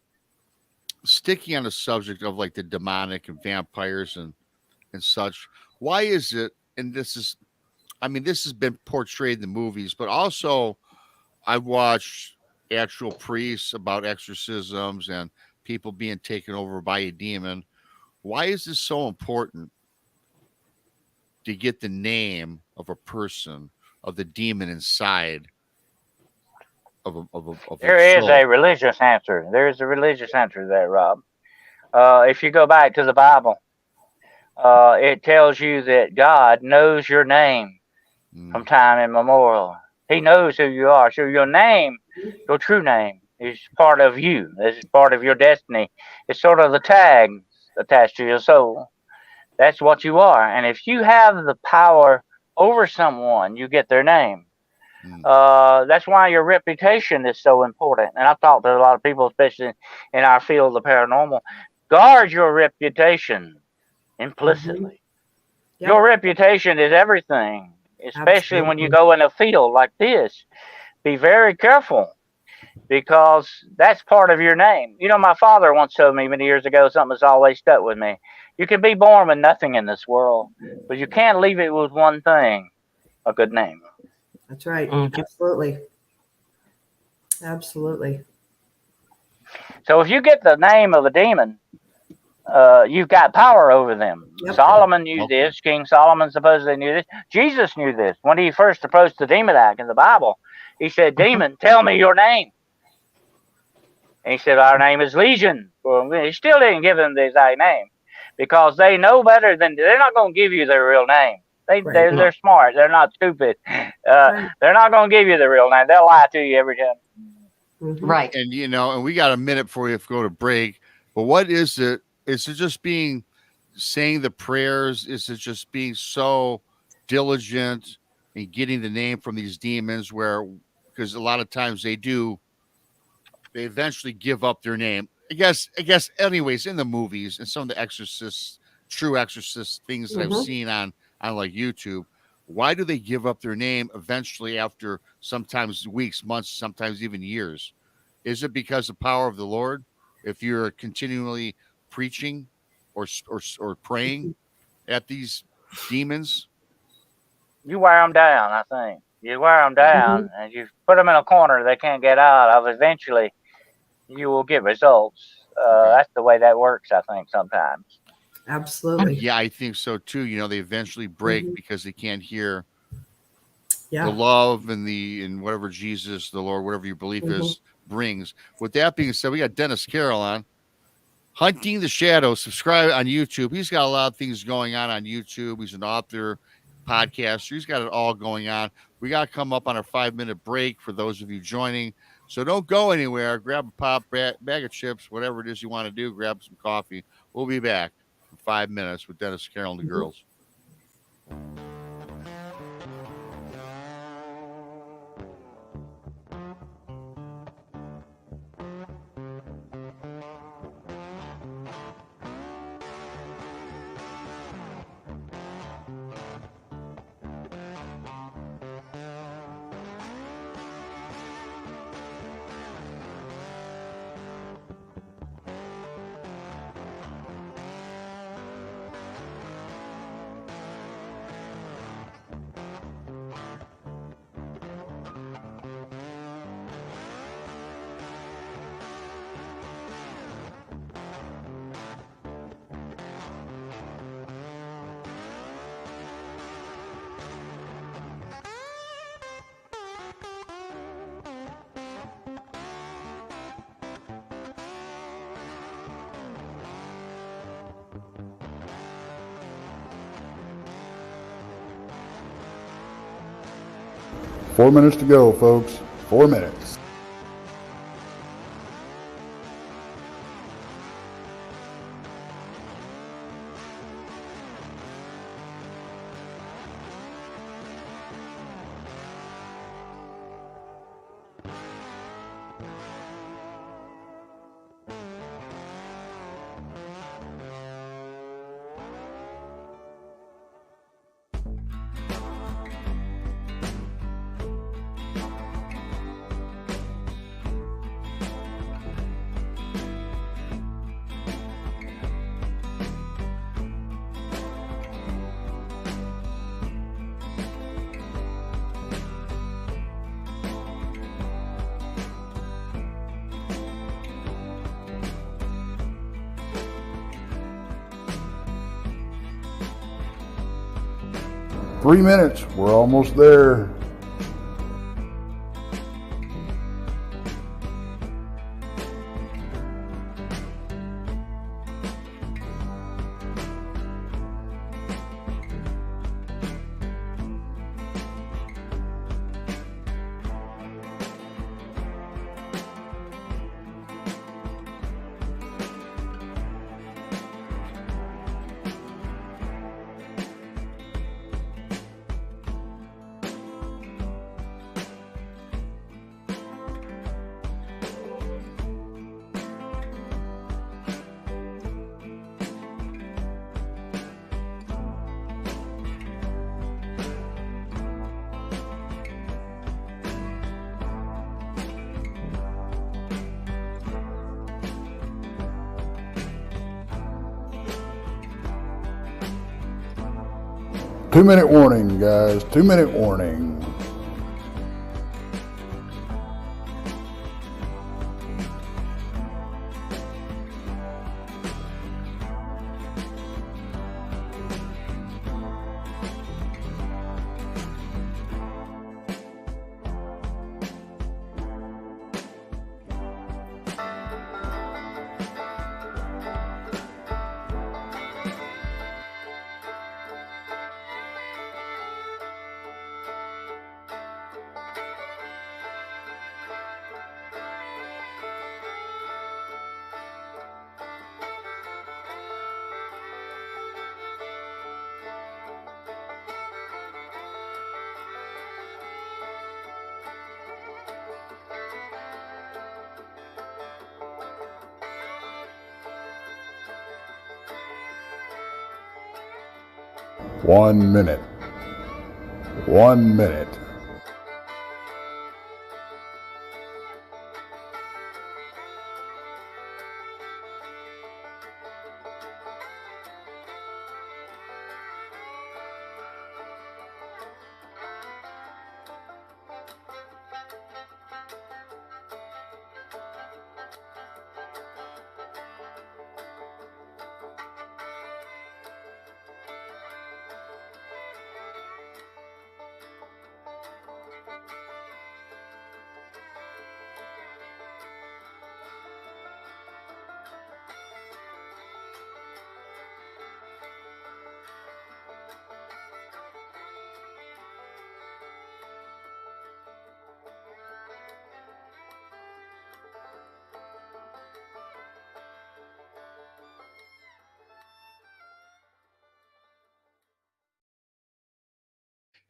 Sticking on the subject of like the demonic and vampires and such, why is it, and this has been portrayed in the movies, but also I've watched actual priests about exorcisms and people being taken over by a demon. Why is this so important to get the name of a person, of the demon inside of a There is soul? a religious answer. There is a religious answer to that, Rob. If you go back to the Bible, it tells you that God knows your name from time immemorial. He knows who you are. So your name, your true name, is part of you. It's part of your destiny. It's sort of the tag attached to your soul. That's what you are. And if you have the power over someone, you get their name. That's why your reputation is so important. And I've talked to a lot of people, especially in our field of the paranormal. Guard your reputation implicitly. Yep. Your reputation is everything, especially when you go in a field like this. Be very careful, because that's part of your name. You know, my father once told me many years ago something that's always stuck with me. You can be born with nothing in this world, but you can't leave it with one thing, a good name. That's right. Mhm. Absolutely. Absolutely. So if you get the name of a demon, you've got power over them. Yep. Solomon knew this. King Solomon supposedly knew this. Jesus knew this. When he first approached the demon act in the Bible, he said, "Demon, tell me your name." And he said, "Our name is Legion." Well, he still didn't give them the exact name, because they know better than, they're not going to give you their real name. They're smart. They're not stupid. They're not going to give you the real name. They'll lie to you every time. Mhm. Right. And you know, and we got a minute before we have to go to break. But what is it? Is it just saying the prayers? Is it just being so diligent in getting the name from these demons? Because a lot of times they eventually give up their name. I guess. Anyways, in the movies and some of the true exorcist things that I've seen on like YouTube, why do they give up their name eventually after sometimes weeks, months, sometimes even years? Is it because of the power of the Lord? If you're continually preaching or praying at these demons, You wear them down, I think. You wear them down, and you put them in a corner they can't get out of. Eventually, you will get results. That's the way that works, I think, sometimes. Absolutely. Yeah, I think so too. You know, they eventually break because they can't hear Yeah. the love and whatever Jesus, the Lord, whatever your belief is, brings. With that being said, we got Dennis Carroll on Hunting the Shadows. Subscribe on YouTube. He's got a lot of things going on YouTube. He's an author, podcaster. He's got it all going on. We got to come up on our 5-minute break for those of you joining. So don't go anywhere. Grab a pop, bag of chips, whatever it is you want to do. Grab some coffee. We'll be back in 5 minutes with Dennis Carroll and the girls. 4 minutes to go, folks. 4 minutes. Three minutes. We're almost there. 2-minute warning, guys. 2-minute warning. One minute. 1 minute.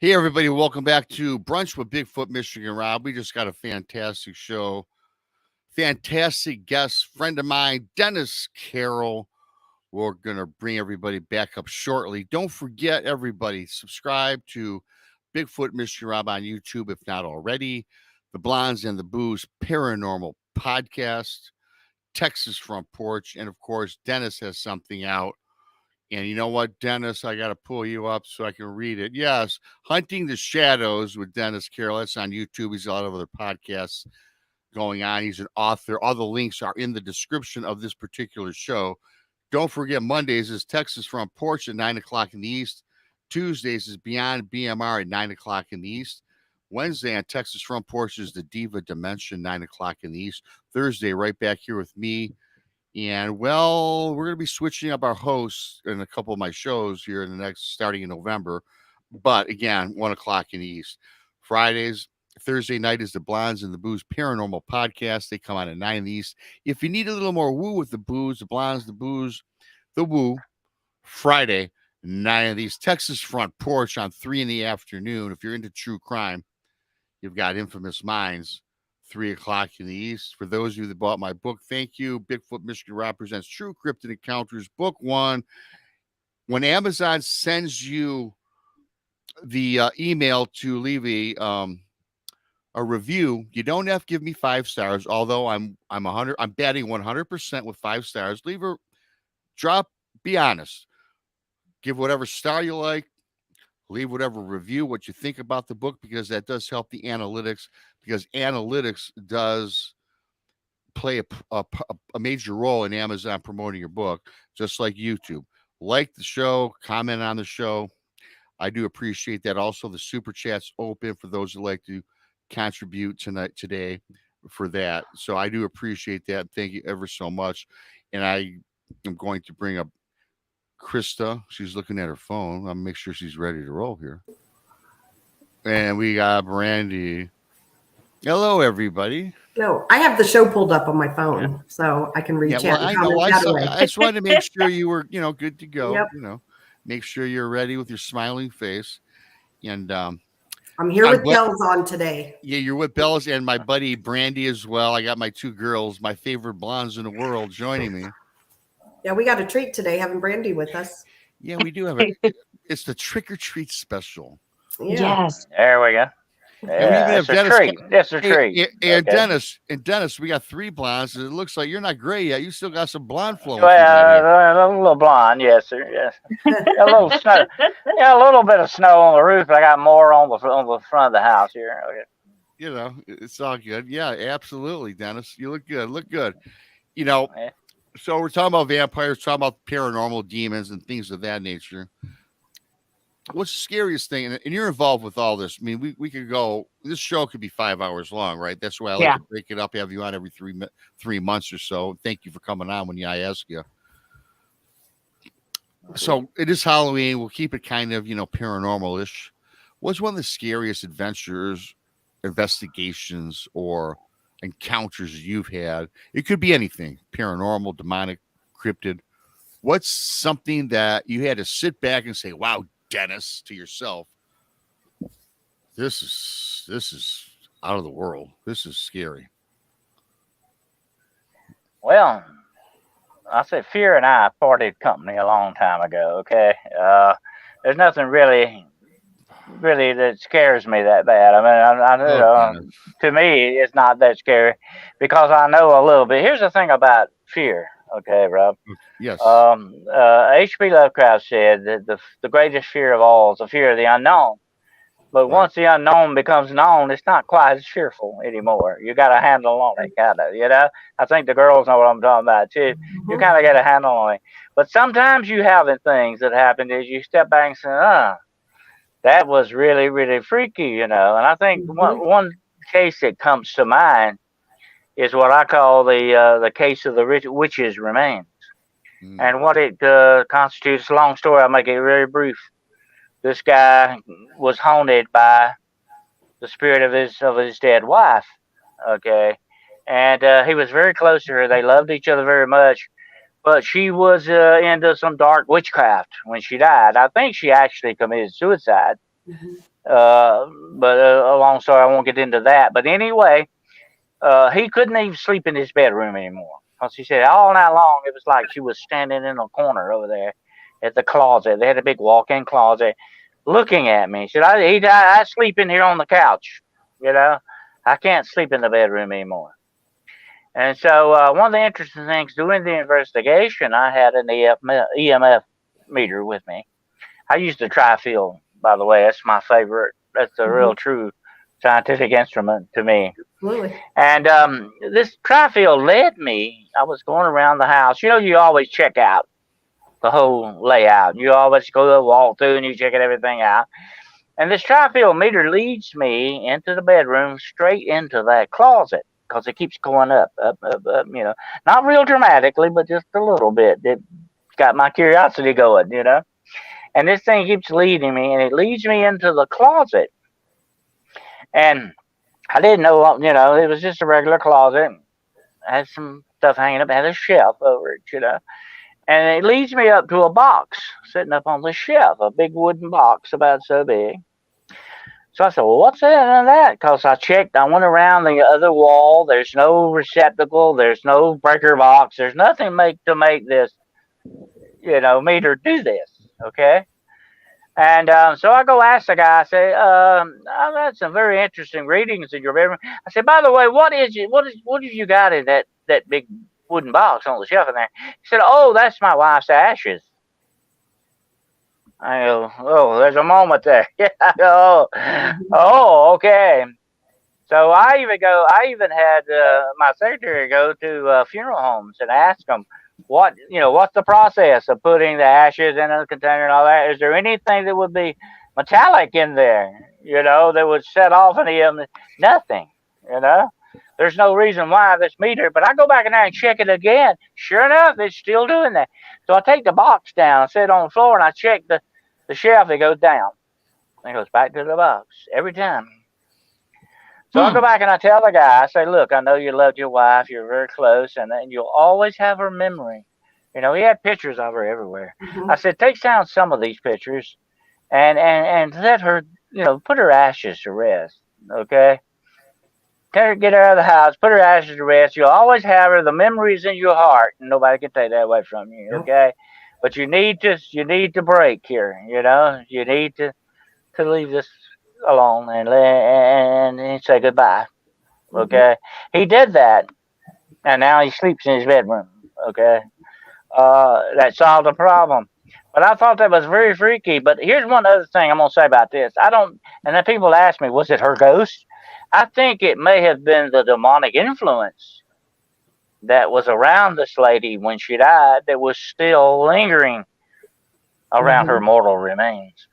Hey, everybody. Welcome back to Brunch with Bigfoot, Michigan Rob. We just got a fantastic show. Fantastic guest, friend of mine, Dennis Carroll. We're going to bring everybody back up shortly. Don't forget, everybody, subscribe to Bigfoot, Michigan Rob on YouTube, if not already. The Blondes and the Booze Paranormal Podcast, Texas Front Porch, and, of course, Dennis has something out. And you know what, Dennis? I got to pull you up so I can read it. Yes, Hunting the Shadows with Dennis Carroll. That's on YouTube. He's a lot of other podcasts going on. He's an author. All the links are in the description of this particular show. Don't forget, Mondays is Texas Front Porch at 9 o'clock in the East. Tuesdays is Beyond BMR at 9 o'clock in the East. Wednesday on Texas Front Porch is the Diva Dimension, 9 o'clock in the East. Thursday, right back here with me. And, well, we're going to be switching up our hosts in a couple of my shows here in the next, starting in November. But, again, 1 o'clock in the East. Thursday night is the Blondes and the Booze Paranormal Podcast. They come on at 9 in the East. If you need a little more woo with the booze, the Blondes, the Booze, the woo, Friday, 9 in the East. Texas Front Porch on 3 in the afternoon. If you're into true crime, you've got Infamous Minds. 3 o'clock in the East. For those of you that bought my book, thank you. Bigfoot, Michigan Rob presents True Cryptid Encounters, Book 1. When Amazon sends you the email to leave a review, you don't have to give me 5 stars. Although I'm batting 100% with 5 stars. Be honest. Give whatever star you like. Leave whatever review, what you think about the book, because that does help the analytics, because analytics does play a major role in Amazon promoting your book, just like YouTube. Like the show, comment on the show. I do appreciate that. Also, the super chat's open for those who like to contribute today for that. So I do appreciate that. Thank you ever so much. And I am going to bring up KRISTA. She's looking at her phone. I'll make sure she's ready to roll here. And we got Brandy. Hello, everybody. No, I have the show pulled up on my phone, so I can reach out. Well, I know. I just wanted to make sure you were, good to go. Yep. Make sure you're ready with your smiling face. And I'm here with bells on today. Yeah, you're with bells and my buddy Brandy as well. I got my 2 girls, my favorite blondes in the world, joining me. Yeah, we got a treat today having Brandy with us. Yeah, we do have it's the trick or treat special. Yeah. Yes. There we go. Yeah, it's a treat. It's a treat. And Okay. Dennis, we got 3 blondes. And it looks like you're not gray yet. You still got some blonde flowing. Well, a little blonde, yes, sir. Yes. A little snow. Yeah, a little bit of snow on the roof. I got more on the front of the house here. Okay. You know, it's all good. Yeah, absolutely, Dennis. You look good. Look good. You know, Yeah. so we're talking about vampires, talking about paranormal demons and things of that nature. What's the scariest thing? And you're involved with all this. I mean, we could go. This show could be 5 hours long, right? That's why I like to break it up. Have you on every 3 months or so. Thank you for coming on when I ask you. So it is Halloween. We'll keep it kind of, paranormal-ish. What's one of the scariest adventures, investigations, or encounters you've had? It could be anything: paranormal, demonic, cryptid. What's something that you had to sit back and say, "Wow, Dennis," to yourself, this is out of the world. This is scary. Well, I said Fear and I parted company a long time ago. Okay, there's nothing really that scares me that bad. I mean, to me, it's not that scary because I know a little bit. Here's the thing about fear. Okay, Rob. Yes. H.P. Lovecraft said that the greatest fear of all is the fear of the unknown. But once the unknown becomes known, it's not quite as fearful anymore. You got a handle on it, kind of, I think the girls know what I'm talking about, too. You kind of get a handle on it. But sometimes you have things that happen is you step back and say, that was really, really freaky, And I think one case that comes to mind is what I call the case of the witch's remains. And what it constitutes, long story, I'll make it very brief. This guy was haunted by the spirit of his dead wife, okay? And he was very close to her. They loved each other very much. But she was into some dark witchcraft when she died. I think she actually committed suicide. But a long story, I won't get into that. But anyway, he couldn't even sleep in his bedroom anymore. Because he said all night long, it was like she was standing in a corner over there at the closet. They had a big walk-in closet looking at me. He said, I sleep in here on the couch. I can't sleep in the bedroom anymore. And so one of the interesting things during the investigation, I had an EMF meter with me. I used a tri-field, by the way. That's my favorite. That's a real true scientific instrument to me. Absolutely. And this tri-field led me. I was going around the house. You always check out the whole layout. You always go walk through and you check everything out. And this tri-field meter leads me into the bedroom, straight into that closet, because it keeps going up, not real dramatically, but just a little bit. It got my curiosity going, And this thing keeps leading me, and it leads me into the closet. And I didn't know, it was just a regular closet. I had some stuff hanging up. I had a shelf over it, And it leads me up to a box sitting up on the shelf, a big wooden box about so big. So I said, well, what's in that? Because I checked. I went around the other wall. There's no receptacle. There's no breaker box. There's nothing to make this, meter do this, okay? And so I go ask the guy. I say, I've had some very interesting readings in your bedroom. I said, by the way, what have you got in that big wooden box on the shelf in there? He said, oh, that's my wife's ashes. I go, oh, there's a moment there. Oh, okay. So I even had my secretary go to funeral homes and ask them, what's the process of putting the ashes in a container and all that? Is there anything that would be metallic in there, that would set off any of them? Nothing, There's no reason why this meter, but I go back in there and check it again. Sure enough, it's still doing that. So I take the box down, I set it on the floor, and I check the shelf. It goes down. It goes back to the box every time. So I go back and I tell the guy, I say, look, I know you loved your wife. You're very close, and you'll always have her memory. He had pictures of her everywhere. I said, take down some of these pictures and let her, put her ashes to rest, okay? Get her out of the house, put her ashes to rest. You'll always have her. The memories in your heart, and nobody can take that away from you, okay? But you need to break here, You need to leave this alone and he'd say goodbye. Okay, he did that, and now he sleeps in his bedroom. Okay, that solved the problem. But I thought that was very freaky. But here's one other thing I'm gonna say about this. I don't, and then people ask me, was it her ghost? I think it may have been the demonic influence that was around this lady when she died that was still lingering around her mortal remains.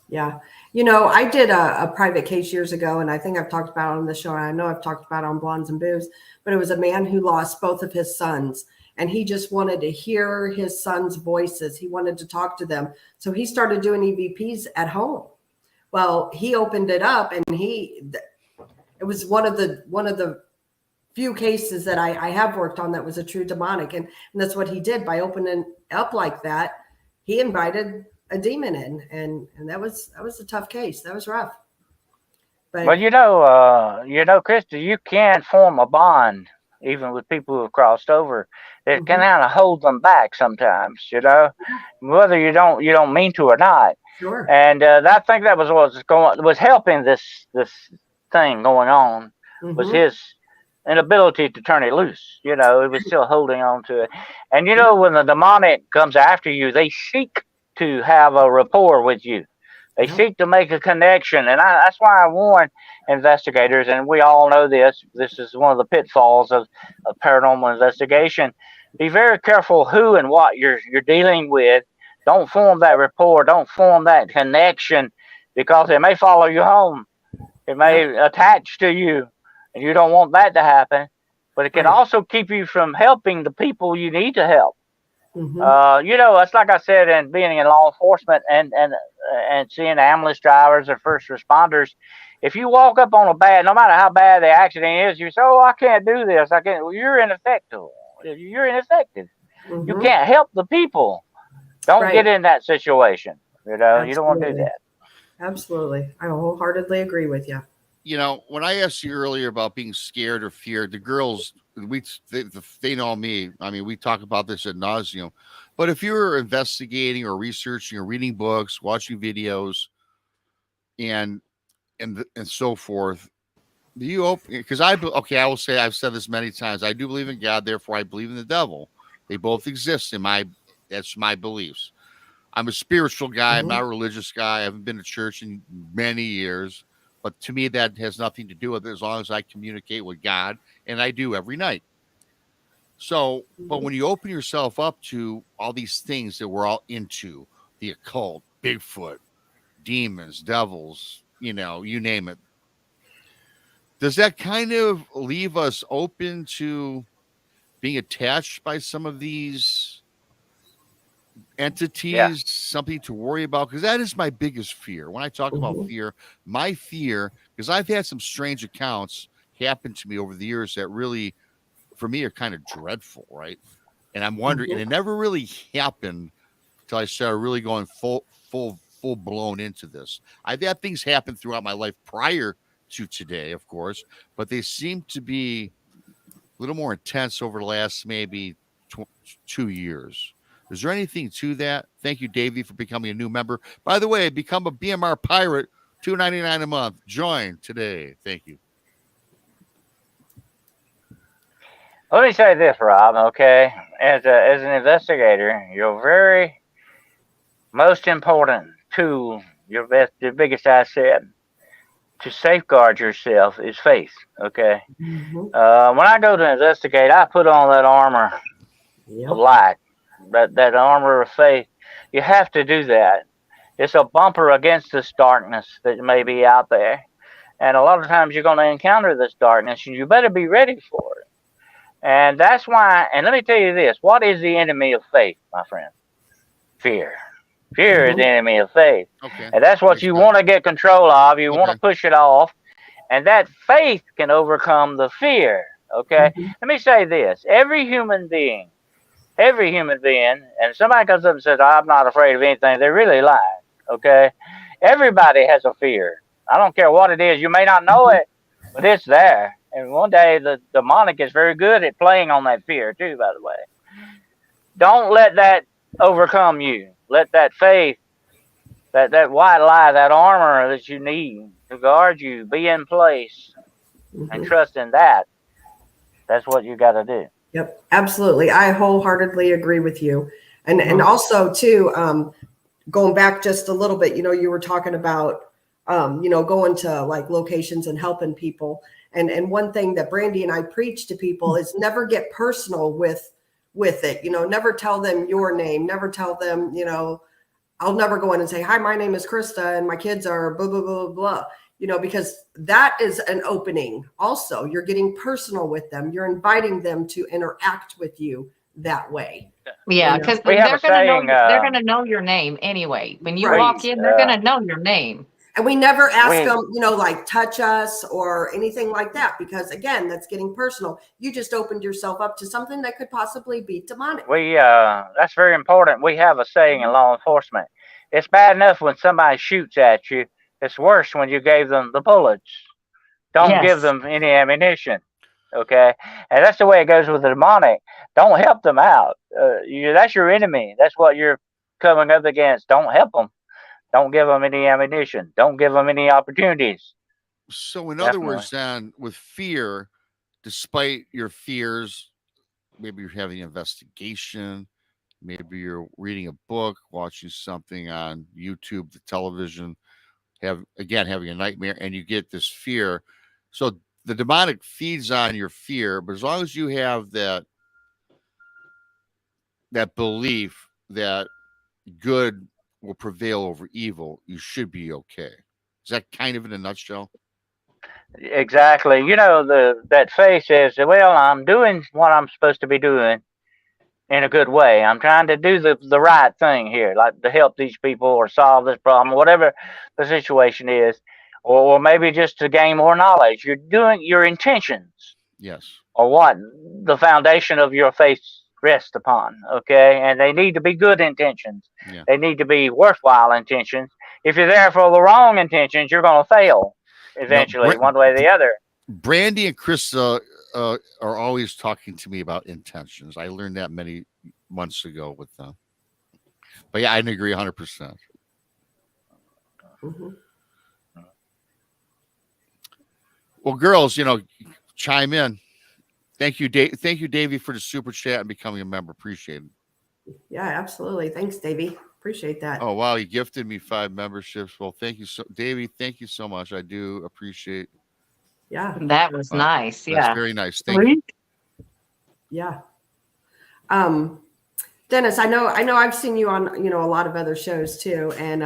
Yeah. You know, I did a private case years ago, and I think I've talked about it on the show. And I know I've talked about it on Blondes and Boobs, but it was a man who lost both of his sons, and he just wanted to hear his sons' voices. He wanted to talk to them. So he started doing EVPs at home. Well, he opened it up, and it was one of the few cases that I have worked on that was a true demonic. And that's what he did by opening up like that. He invited a demon in, and that was a tough case. That was rough. But well, KRISTA, you can form a bond even with people who have crossed over. It can kind of hold them back sometimes, whether you don't mean to or not. sure. And I think that was what was helping this thing going on was his inability to turn it loose. It was still holding on to it. And when the demonic comes after you, they seek to have a rapport with you. They seek to make a connection. And that's why I warn investigators, and we all know this is one of the pitfalls of paranormal investigation. Be very careful who and what you're dealing with. Don't form that rapport. Don't form that connection, because it may follow you home. It may attach to you, and you don't want that to happen. But it can also keep you from helping the people you need to help. It's like I said, in being in law enforcement and seeing ambulance drivers or first responders, if you walk up on no matter how bad the accident is, you say, "Oh, I can't do this. I can't." Well, you're ineffective. You're ineffective. You can't help the people. Don't get in that situation. You don't want to do that. Absolutely. I wholeheartedly agree with you. When I asked you earlier about being scared or feared, the girls, they know me. I mean, we talk about this ad nauseum. But if you're investigating or researching or reading books, watching videos, and so forth, do you open? Because I will say, I've said this many times. I do believe in God, therefore I believe in the devil. They both exist that's my beliefs. I'm a spiritual guy. I'm not a religious guy. I haven't been to church in many years. But to me, that has nothing to do with it as long as I communicate with God, and I do every night. So, but when you open yourself up to all these things that we're all into, the occult, Bigfoot, demons, devils, you name it, does that kind of leave us open to being attached by some of these entities, something to worry about? Because that is my biggest fear. When I talk about fear, my fear, because I've had some strange accounts happen to me over the years that really, for me, are kind of dreadful, right? And I'm wondering, and it never really happened until I started really going full blown into this. I've had things happen throughout my life prior to today, of course, but they seem to be a little more intense over the last maybe 2 years. Is there anything to that? Thank you, Davey, for becoming a new member. By the way, become a BMR pirate, $2.99 a month. Join today. Thank you. Let me say this, Rob, okay? As an investigator, your very most important tool, your biggest asset to safeguard yourself is faith, okay? When I go to investigate, I put on that armor of light, that armor of faith. You have to do that. It's a bumper against this darkness that may be out there. And a lot of times you're going to encounter this darkness, and you better be ready for it. And that's why, and let me tell you this, what is the enemy of faith, my friend? Fear. Fear is the enemy of faith. Okay. And that's what you want to get control of. You want to push it off. And that faith can overcome the fear. Okay. Let me say this. Every human being, and somebody comes up and says, "I'm not afraid of anything," they're really lying. Okay. Everybody has a fear. I don't care what it is. You may not know it, but it's there. And one day the demonic is very good at playing on that fear too, by the way. Don't let that overcome you. Let that faith, that white lie, that armor that you need to guard you, be in place, and trust in that. That's what you got to do. Yep, absolutely. I wholeheartedly agree with you. And also too, going back just a little bit, you were talking about, going to like locations and helping people. And one thing that Brandy and I preach to people is never get personal with it. Never tell them your name. Never tell them, I'll never go in and say, hi, my name is KRISTA and my kids are blah, blah, blah, blah, because that is an opening. Also, you're getting personal with them. You're inviting them to interact with you that way. Yeah, because We have they're a going to saying, know they're going to know your name anyway. When you Right. walk in, they're going to know your name. And we never ask them, like touch us or anything like that, because again, that's getting personal. You just opened yourself up to something that could possibly be demonic. That's very important. We have a saying in law enforcement. It's bad enough when somebody shoots at you. It's worse when you gave them the bullets. Don't give them any ammunition. Okay. And that's the way it goes with the demonic. Don't help them out. That's your enemy. That's what you're coming up against. Don't help them. Don't give them any ammunition. Don't give them any opportunities. So, in other words, then, with fear, despite your fears, maybe you're having an investigation, maybe you're reading a book, watching something on YouTube, the television, having a nightmare, and you get this fear. So the demonic feeds on your fear, but as long as you have that belief that good will prevail over evil, you should be okay. Is that kind of in a nutshell? Exactly. That faith says, well, I'm doing what I'm supposed to be doing in a good way. I'm trying to do the right thing here, like to help these people or solve this problem, whatever the situation is, or maybe just to gain more knowledge. You're doing your intentions. Yes. Or what the foundation of your faith rests upon. Okay. And they need to be good intentions. Yeah. They need to be worthwhile intentions. If you're there for the wrong intentions, you're going to fail eventually, one way or the other. Brandy and KRISTA are always talking to me about intentions. I learned that many months ago with them. But yeah, I agree 100%. Well, girls, chime in. Thank you, Dave. Thank you, Davey, for the super chat and becoming a member. Appreciate it. Yeah, absolutely. Thanks, Davey. Appreciate that. Oh, wow. You gifted me 5 memberships. Well, thank you, Davey. Thank you so much. I do appreciate. Yeah. That was nice. Yeah. That's very nice. Thank you. Yeah. Dennis, I know I've seen you on, a lot of other shows too. And,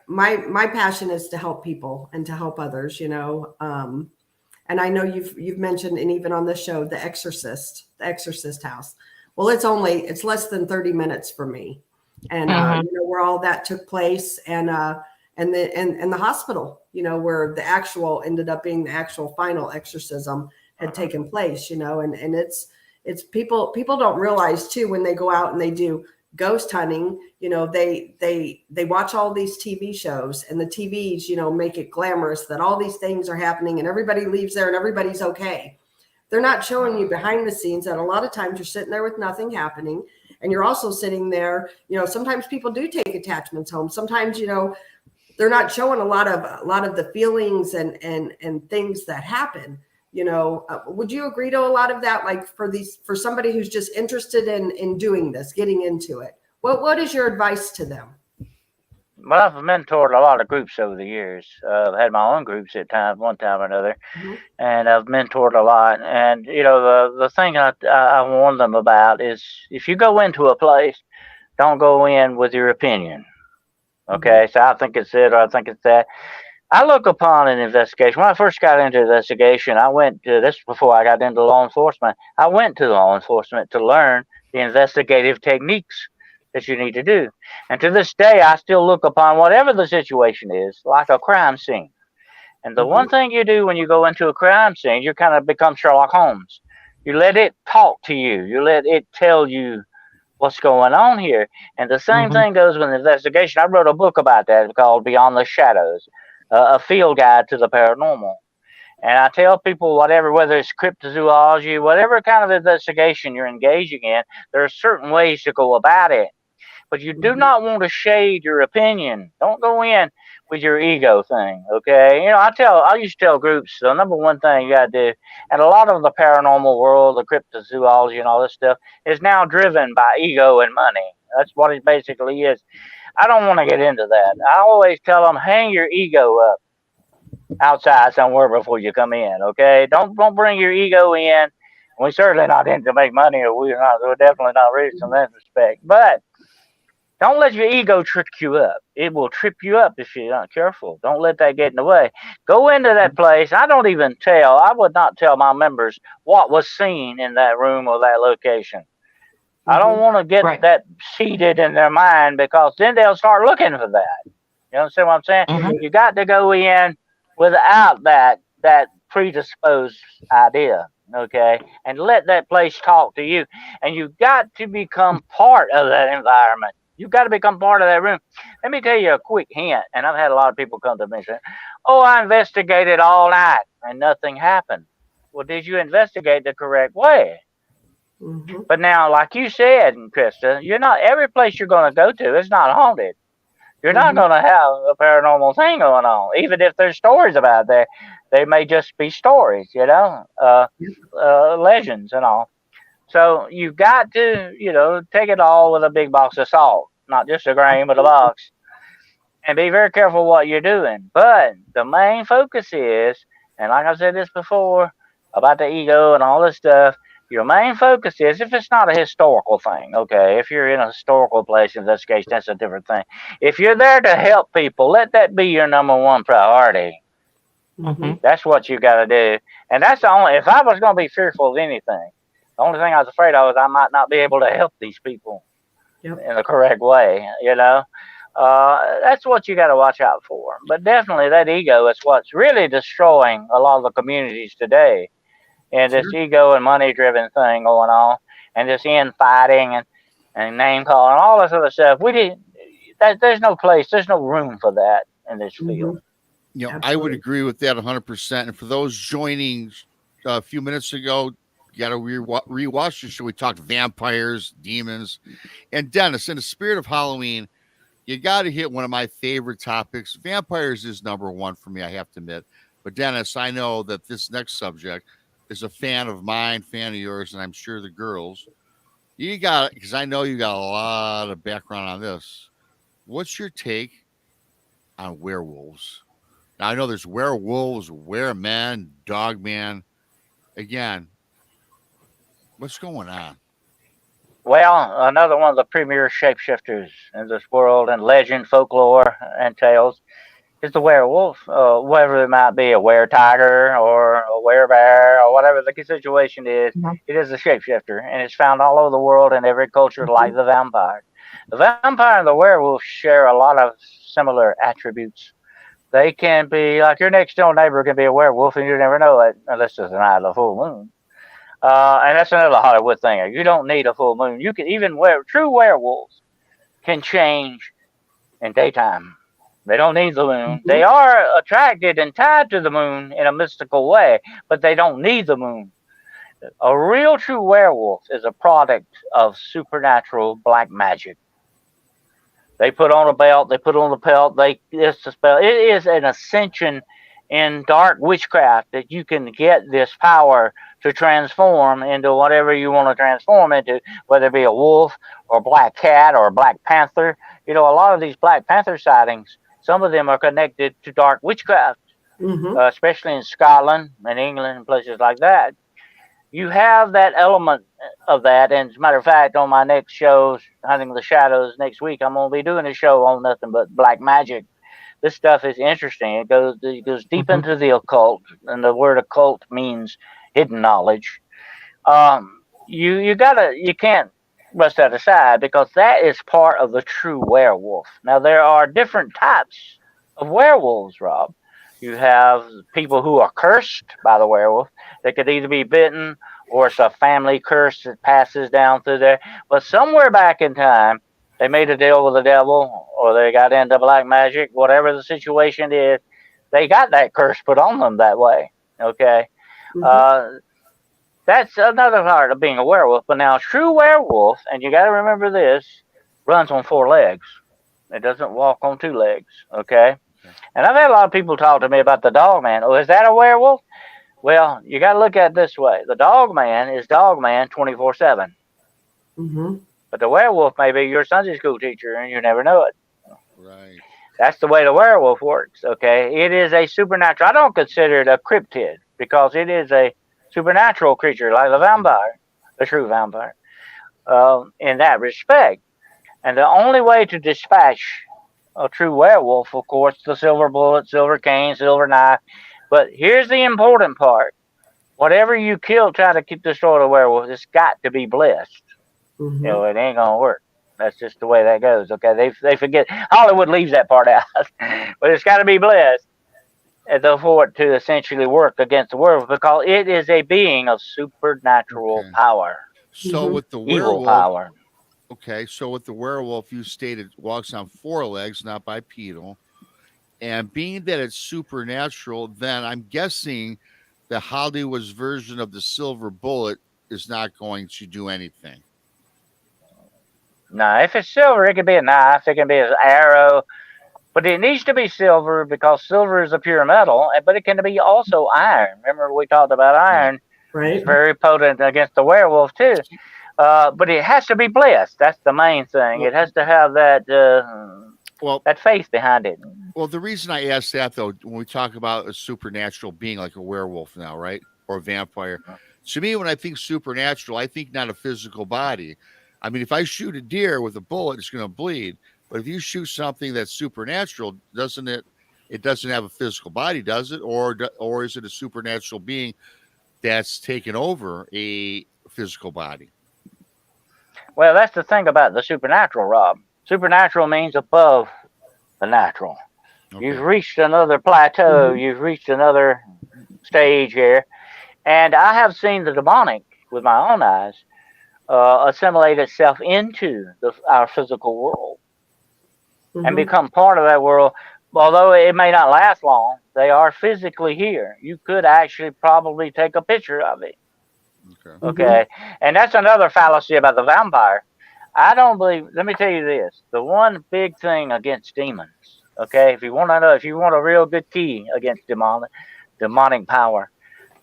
my passion is to help people and to help others, and I know you've mentioned, and even on this show, the Exorcist house. Well, it's less than 30 minutes for me. And, where all that took place and the hospital, where the actual ended up being the actual final exorcism had taken place, and it's people don't realize too, when they go out and they do ghost hunting, they watch all these TV shows, and the TVs, make it glamorous that all these things are happening and everybody leaves there and everybody's okay. They're not showing you behind the scenes that a lot of times you're sitting there with nothing happening. And you're also sitting there, sometimes people do take attachments home. Sometimes, they're not showing a lot of the feelings and things that happen. Would you agree to a lot of that? Like for somebody who's just interested in doing this, getting into it, what is your advice to them? Well, I've mentored a lot of groups over the years. I've had my own groups at one time or another, and I've mentored a lot. And the thing I warn them about is, if you go into a place, don't go in with your opinion. Okay, so I think it's it, or I think it's that. I look upon an investigation. When I first got into investigation, I went to this before I got into law enforcement. I went to law enforcement to learn the investigative techniques that you need to do. And to this day, I still look upon whatever the situation is like a crime scene. And the one thing you do when you go into a crime scene, you kind of become Sherlock Holmes. You let it talk to you. You let it tell you what's going on here. And the same thing goes with investigation. I wrote a book about that called Beyond the Shadows, a field guide to the paranormal. And I tell people, whether it's cryptozoology, whatever kind of investigation you're engaging in, there are certain ways to go about it. but you do not want to shade your opinion. Don't go in with your ego thing, okay? You know, I used to tell groups, the number one thing you got to do, and a lot of the paranormal world, the cryptozoology and all this stuff, is now driven by ego and money. That's what it basically is. I don't want to get into that. I always tell them, hang your ego up outside somewhere before you come in, okay? Don't bring your ego in. We're certainly not in to make money, or we're definitely not rich in that respect. But don't let your ego trick you up. It will trip you up if you're not careful. Don't let that get in the way. Go into that place. I would not tell my members what was seen in that room or that location. I don't want to get that seated in their mind, because then they'll start looking for that. You understand what I'm saying? You got to go in without that predisposed idea, okay? And let that place talk to you. And you've got to become part of that environment. You've got to become part of that room. Let me tell you a quick hint, and I've had a lot of people come to me and say, oh, I investigated all night and nothing happened. Well, did you investigate the correct way? But now, like you said, KRISTA, every place you're going to go to is not haunted. You're not going to have a paranormal thing going on, even if there's stories about there. They may just be stories, legends and all. So you've got to, take it all with a big box of salt, not just a grain, but a box, and be very careful what you're doing. But the main focus is, and like I said this before about the ego and all this stuff, your main focus is, if it's not a historical thing, okay, if you're in a historical place investigation, that's a different thing. If you're there to help people, let that be your number one priority. That's what you got to do. And that's the only, if I was going to be fearful of anything, the only thing I was afraid of is I might not be able to help these people in the correct way, That's what you got to watch out for. But definitely that ego is what's really destroying a lot of the communities today. And this ego and money-driven thing going on, and this infighting and name calling, and all this other stuff. There's no place, there's no room for that in this field. I would agree with that 100%. And for those joining a few minutes ago, you got to rewatch the show. We talked vampires, demons, and Dennis. In the spirit of Halloween, you got to hit one of my favorite topics. Vampires is number one for me, I have to admit. But Dennis, I know that this next subject is a fan of mine, fan of yours, and I'm sure the girls. You got it, because I know you got a lot of background on this. What's your take on werewolves? Now, I know there's werewolves, weremen, dogman. Again, what's going on? Well, another one of the premier shapeshifters in this world, and legend, folklore, and tales, is the werewolf. Whether it might be a were-tiger or a were-bear or whatever the situation is, it is a shapeshifter, and it's found all over the world in every culture, like the vampire. The vampire and the werewolf share a lot of similar attributes. They can be, like your next door neighbor can be a werewolf, and you never know it unless it's the night of the full moon. And that's another Hollywood thing. You don't need a full moon. You can true werewolves can change in daytime. They don't need the moon. They are attracted and tied to the moon in a mystical way, but they don't need the moon. A real true werewolf is a product of supernatural black magic. They put on a belt, they put on a pelt, it's a spell. It is an ascension in dark witchcraft that you can get this power to transform into whatever you want to transform into, whether it be a wolf or a black cat or a black panther. A lot of these Black Panther sightings, some of them are connected to dark witchcraft, especially in Scotland and England and places like that. You have that element of that. And as a matter of fact, on my next show, Hunting the Shadows, next week, I'm going to be doing a show on nothing but black magic. This stuff is interesting. It goes deep into the occult, and the word occult means hidden knowledge. You can't brush that aside, because that is part of the true werewolf. Now, there are different types of werewolves, Rob. You have people who are cursed by the werewolf. They could either be bitten, or it's a family curse that passes down through there. But somewhere back in time, they made a deal with the devil, or they got into black magic, whatever the situation is, they got that curse put on them that way. Okay. That's another part of being a werewolf. But now, true werewolf, and you got to remember this, runs on 4 legs. It doesn't walk on 2 legs. Okay. And I've had a lot of people talk to me about the dog man. Oh, is that a werewolf? Well, you got to look at it this way. The dog man is dog man 24/7. Mm-hmm. But the werewolf may be your Sunday school teacher and you never know it. Right. That's the way the werewolf works, okay? It is a supernatural. I don't consider it a cryptid because it is a supernatural creature like the vampire, the true vampire, in that respect. And the only way to dispatch a true werewolf, of course, the silver bullet, silver cane, silver knife. But here's the important part. Whatever you kill trying to destroy the werewolf, it's got to be blessed. Mm-hmm. You know, it ain't going to work. That's just the way that goes. Okay, they forget. Hollywood leaves that part out, but it's got to be blessed for it to essentially work against the werewolf because it is a being of supernatural power. So Mhm. with the Evil werewolf, power. okay. So with the werewolf, you stated walks on 4 legs, not bipedal, and being that it's supernatural, then I'm guessing the Hollywood's version of the silver bullet is not going to do anything. Now, if it's silver, it can be a knife, it can be an arrow, but it needs to be silver because silver is a pure metal, but it can be also iron. Remember we talked about iron. Right. It's very potent against the werewolf too. But it has to be blessed. That's the main thing. It has to have that that faith behind it. Well, the reason I asked that, though, when we talk about a supernatural being like a werewolf now, right, or a vampire, to me, when I think supernatural, I think not a physical body. I mean, if I shoot a deer with a bullet, it's going to bleed. But if you shoot something that's supernatural, doesn't it? It doesn't have a physical body, does it? Or is it a supernatural being that's taken over a physical body? Well, that's the thing about the supernatural, Rob. Supernatural means above the natural. Okay. You've reached another plateau. You've reached another stage here. And I have seen the demonic with my own eyes assimilate itself into our physical world and become part of that world. Although it may not last long, they are physically here. You could actually probably take a picture of it. Okay. And that's another fallacy about the vampire. I don't believe, let me tell you this, the one big thing against demons, okay, if you want to know, if you want a real good key against demonic power,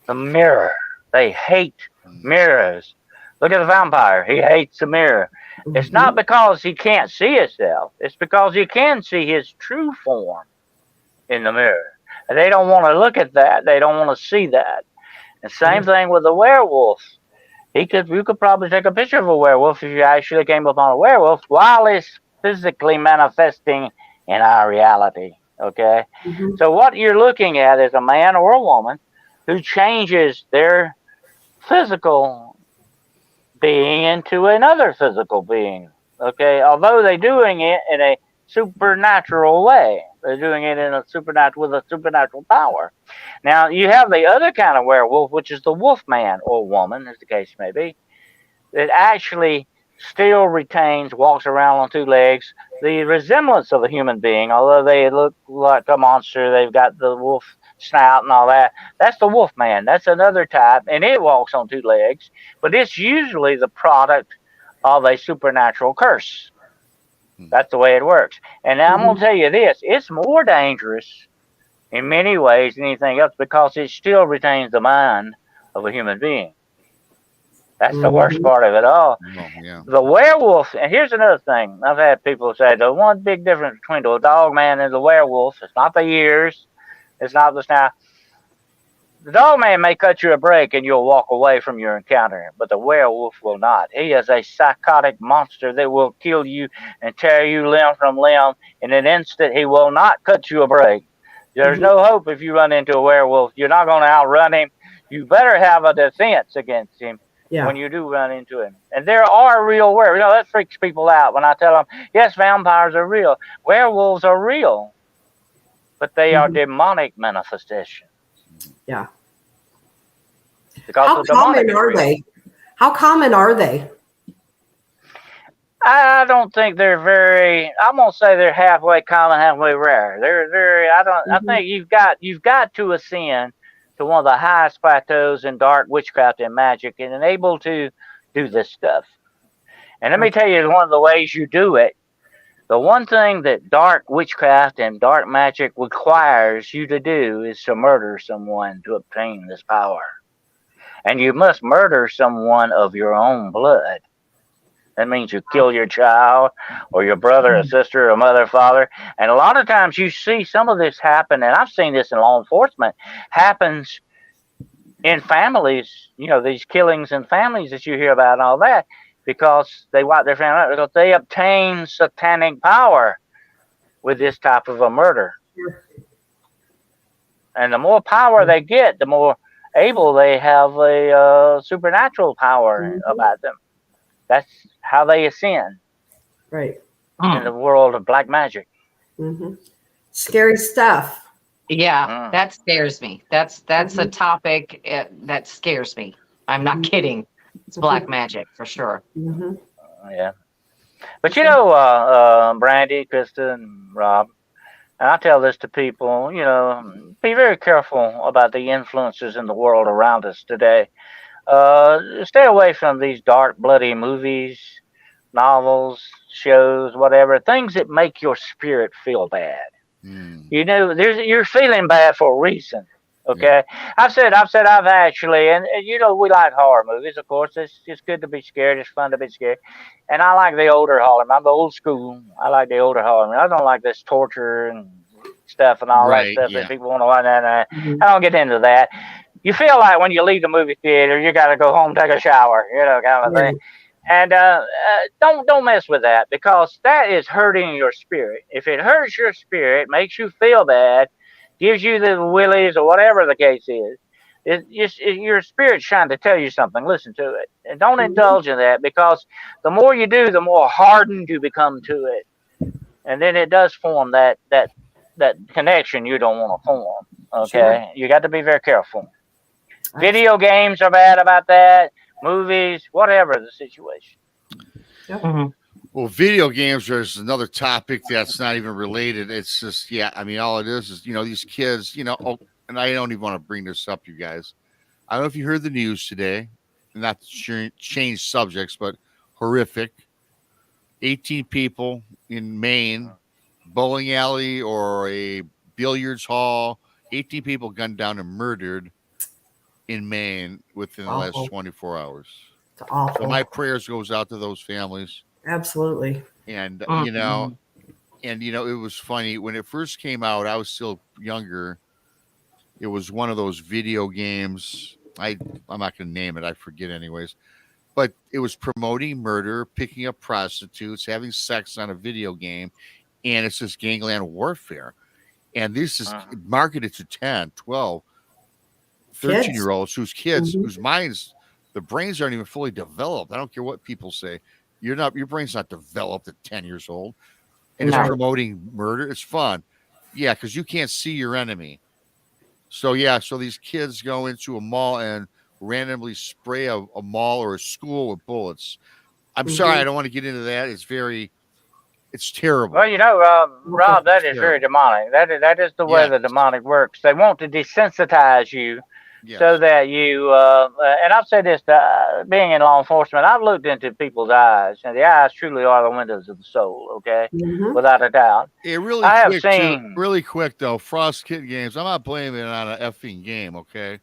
the mirror. They hate mirrors. Look at the vampire. He hates the mirror. It's not because he can't see himself. It's because he can see his true form in the mirror. And they don't want to look at that. They don't want to see that. And same thing with the werewolf. You could probably take a picture of a werewolf if you actually came upon a werewolf while it's physically manifesting in our reality. Okay? So what you're looking at is a man or a woman who changes their physical being into another physical being. Okay, although they're doing it in a supernatural way, they're doing it in a supernatural with a supernatural power. Now you have the other kind of werewolf, which is the wolf man or woman, as the case may be, that actually still retains, walks around on 2 legs, the resemblance of a human being, although they look like a monster. They've got the wolf snout and all that. That's the wolf man. That's another type, and it walks on 2 legs, but it's usually the product of a supernatural curse. That's the way it works. And now I'm going to tell you this, it's more dangerous in many ways than anything else because it still retains the mind of a human being. That's the worst part of it all. The werewolf, and here's another thing. I've had people say the one big difference between the dog man and the werewolf, it's not the ears, it's not the snout. The dog man may cut you a break and you'll walk away from your encounter, but the werewolf will not. He is a psychotic monster that will kill you and tear you limb from limb in an instant. He will not cut you a break. There's no hope if you run into a werewolf. You're not going to outrun him. You better have a defense against him. When you do run into him. And there are real werewolves. You know, that freaks people out when I tell them, yes, vampires are real. Werewolves are real. But they are demonic manifestations. Yeah. Because how common are they? How common are they? I don't think they're very, I'm going to say they're halfway common, halfway rare. They're very, I think you've got to ascend to one of the highest plateaus in dark witchcraft and magic and able to do this stuff. And let me tell you one of the ways you do it. The one thing that dark witchcraft and dark magic requires you to do is to murder someone to obtain this power. And you must murder someone of your own blood. That means you kill your child or your brother or sister or mother or father. And a lot of times you see some of this happen, and I've seen this in law enforcement, happens in families, these killings in families that you hear about and all that, because they wipe their family out, because they obtain satanic power with this type of a murder. And the more power they get, the more able they have a supernatural power about them. That's how they ascend Right. in the world of black magic. Scary stuff. Yeah, that scares me. That's a topic that scares me. I'm not kidding. It's black magic for sure. Yeah. But Brandy, KRISTA, and Rob, and I tell this to people, be very careful about the influences in the world around us today. Stay away from these dark, bloody movies, novels, shows, whatever, things that make your spirit feel bad. You're feeling bad for a reason. Okay. Yeah. I've actually, and we like horror movies, of course. It's good to be scared. It's fun to be scared. And I like the older horror. I'm the old school. I like the older horror. I don't like this torture and stuff and all that stuff that people want to watch. I don't get into that. You feel like when you leave the movie theater, you got to go home, take a shower, kind of thing. And don't mess with that, because that is hurting your spirit. If it hurts your spirit, makes you feel bad, gives you the willies or whatever the case is, your spirit's trying to tell you something. Listen to it. And don't indulge in that, because the more you do, the more hardened you become to it. And then it does form that connection you don't want to form. Okay? You got to be very careful. Video games are bad about that. Movies, whatever the situation. Well, video games is another topic that's not even related. It's just, all it is these kids, and I don't even want to bring this up, you guys. I don't know if you heard the news today, not to change subjects, but horrific. 18 people in Maine, bowling alley or a billiards hall, 18 people gunned down and murdered in Maine within the last 24 hours. It's awful. So my prayers goes out to those families. Absolutely. And it was funny when it first came out. I was still younger. It was one of those video games. I'm not going to name it. I forget anyways. But it was promoting murder, picking up prostitutes, having sex on a video game, and it's this gangland warfare. And this is marketed to 10, 12, 13-year-olds whose kids, whose minds, the brains aren't even fully developed. I don't care what people say. Your brain's not developed at 10 years old. And it's promoting murder. It's fun. Yeah, because you can't see your enemy. So these kids go into a mall and randomly spray a mall or a school with bullets. I'm sorry, I don't want to get into that. It's terrible. Well, Rob, that is very demonic. That is the way the demonic works. They want to desensitize you so that you, and I've said this, being in law enforcement, I've looked into people's eyes, and the eyes truly are the windows of the soul, okay? Without a doubt. Really quick, though, Frost Kid Games, I'm not blaming it on an effing game, okay?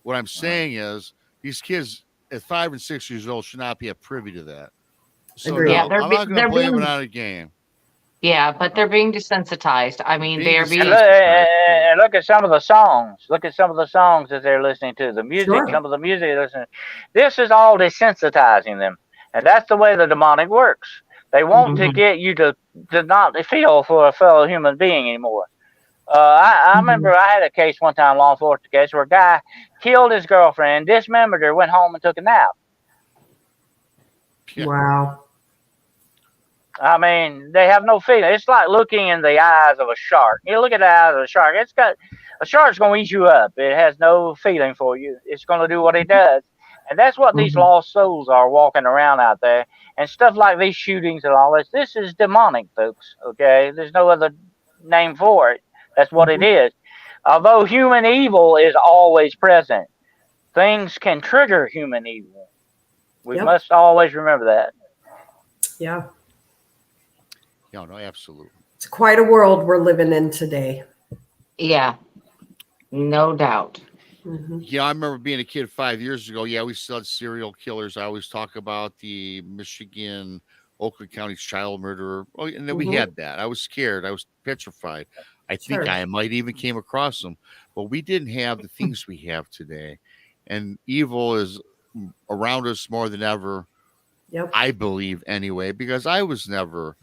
What I'm saying is these kids at 5 and 6 years old should not be privy to that. So I'm not going to blame it on a game. Yeah, but they're being desensitized. I mean, they're being. And look at some of the songs. Look at some of the songs that they're listening to. The music, some of the music they're listening to. This is all desensitizing them. And that's the way the demonic works. They want to get you to not feel for a fellow human being anymore. I remember I had a case one time, law enforcement case, where a guy killed his girlfriend, dismembered her, went home and took a nap. Wow. I mean, they have no feeling. It's like looking in the eyes of a shark. You look at the eyes of a shark. A shark's going to eat you up. It has no feeling for you. It's going to do what it does. And that's what these lost souls are walking around out there. And stuff like these shootings and all this. This is demonic, folks. Okay? There's no other name for it. That's what it is. Although human evil is always present, things can trigger human evil. We must always remember that. Yeah. Yeah, no, absolutely. It's quite a world we're living in today. Yeah, no doubt. Mhm. Yeah, I remember being a kid 5 years ago. Yeah, we still had serial killers. I always talk about the Michigan, Oakland County child murderer. Oh, and then we Mhm. had that. I was scared. I was petrified. I think Sure. I might even came across them, but we didn't have the things we have today. And evil is around us more than ever, Yep. I believe, anyway, because I was never,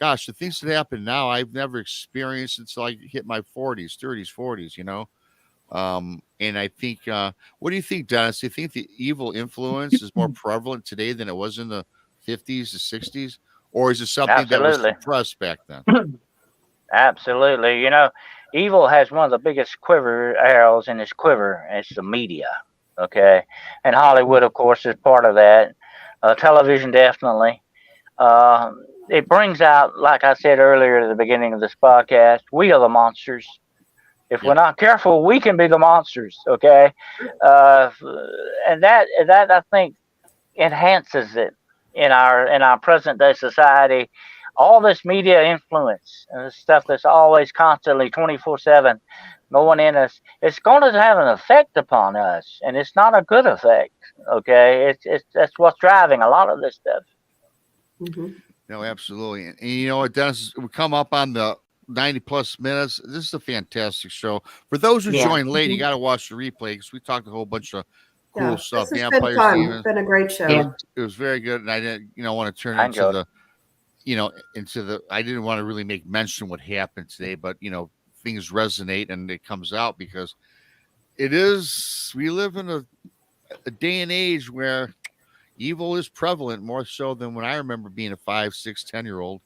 gosh, the things that happen now, I've never experienced until I hit my 40s, 30s, 40s, you know? And I think, what do you think, Dennis? Do you think the evil influence is more prevalent today than it was in the 50s, the 60s? Or is it something that was Absolutely. suppressed back then? Absolutely. You know, evil has one of the biggest quiver arrows in its quiver. It's the media. Okay. And Hollywood, of course, is part of that. Television, definitely. It brings out, like I said earlier at the beginning of this podcast, we are the monsters. If we're Yep. not careful, we can be the monsters. Okay. And that I think enhances it in our present day society. All this media influence and this stuff that's always constantly 24/7 going in us, it's going to have an effect upon us, and it's not a good effect. Okay, it's that's what's driving a lot of this stuff. Mhm. No, absolutely. And you know what, Dennis, we come up on the 90 plus minutes. This is a fantastic show. For those who Yeah. joined late, you Mhm. got to watch the replay because we talked a whole bunch of cool Yeah. stuff. This has been Vampires, fun. demons. Been a great show. Yeah. It was very good. And I didn't, want to turn I into enjoyed the, I didn't want to really make mention what happened today, but, things resonate and it comes out because we live in a day and age where evil is prevalent more so than when I remember being a 5, 6, 10-year-old.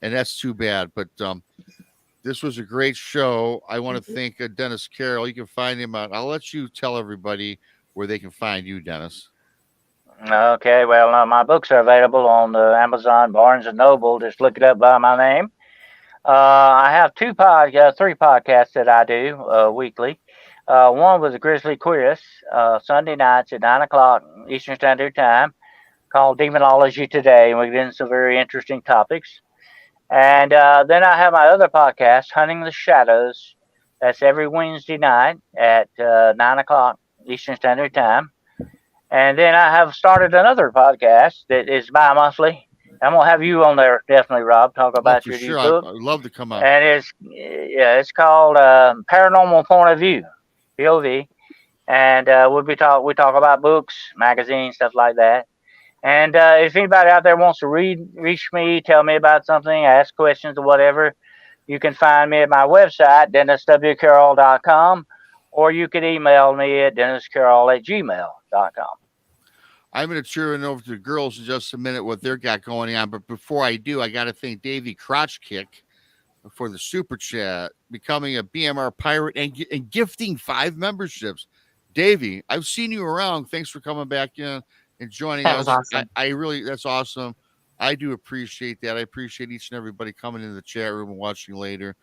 And that's too bad. But this was a great show. I want to thank Dennis Carroll. You can find him out. I'll let you tell everybody where they can find you, Dennis. Okay, well, my books are available on Amazon, Barnes and Noble. Just look it up by my name. I have three podcasts that I do weekly. One was the Grizzly Quiz, Sunday nights at 9 o'clock Eastern Standard Time, called Demonology Today, and we get into some very interesting topics. And then I have my other podcast, Hunting the Shadows. That's every Wednesday night at 9 o'clock Eastern Standard Time. And then I have started another podcast that is bi-monthly. I'm gonna have you on there definitely, Rob. Talk about For your new sure. book, I'd love to come on. and it's called Paranormal Point of View, POV, and we talk about books, magazines, stuff like that. And if anybody out there wants to reach me, tell me about something, ask questions or whatever, you can find me at my website, DennisWCarroll.com, or you can email me at DennisCarroll@gmail.com. I'm going to turn it over to the girls in just a minute what they've got going on. But before I do, I got to thank Davey Crotchkick for the super chat, becoming a BMR pirate and gifting 5 memberships. Davey, I've seen you around. Thanks for coming back in and joining That us. was awesome. I really, that's awesome. I do appreciate that. I appreciate each and everybody coming into the chat room and watching later.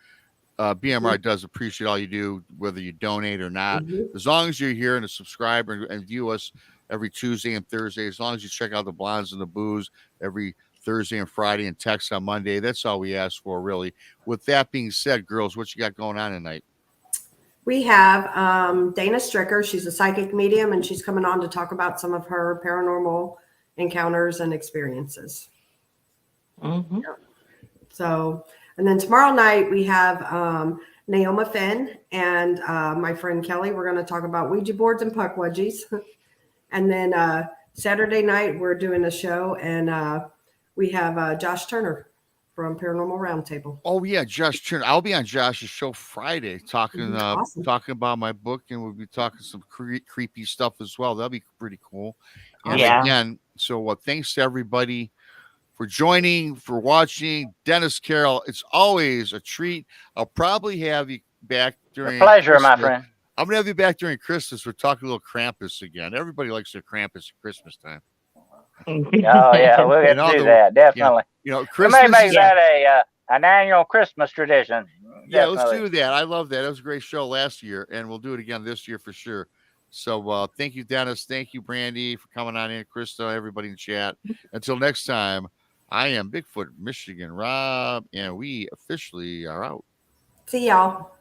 BMR does appreciate all you do, whether you donate or not. Mhm. As long as you're here and a subscriber and view us every Tuesday and Thursday, as long as you check out the Blondes and the Booze every Thursday and Friday and text on Monday, that's all we ask for, really. With that being said, girls, what you got going on tonight? We have Dana Stricker. She's a psychic medium, and she's coming on to talk about some of her paranormal encounters and experiences. Mm-hmm. So, and then tomorrow night we have Naoma Finn and my friend Kelly. We're going to talk about Ouija boards and puck wedgies. And then Saturday night we're doing a show, and we have Josh Turner from Paranormal Roundtable. Oh yeah, Josh Turner. I'll be on Josh's show Friday talking Awesome. talking about my book, and we'll be talking some creepy stuff as well. That'll be pretty cool. And Yeah. again, so thanks to everybody for joining, for watching. Dennis Carroll, it's always a treat. I'll probably have you back during A pleasure, my Christmas. friend. I'm gonna have you back during Christmas. We're talking a little Krampus again. Everybody likes their Krampus at Christmas time. Oh yeah, we'll get to do that definitely. We Christmas. may make that an annual Christmas tradition. Yeah, let's Definitely. do that. I love that. It was a great show last year, and we'll do it again this year for sure. So thank you, Dennis. Thank you, Brandy, for coming on in. KRISTA, everybody in chat. Until next time, I am Bigfoot Michigan Rob, and we officially are out. See y'all.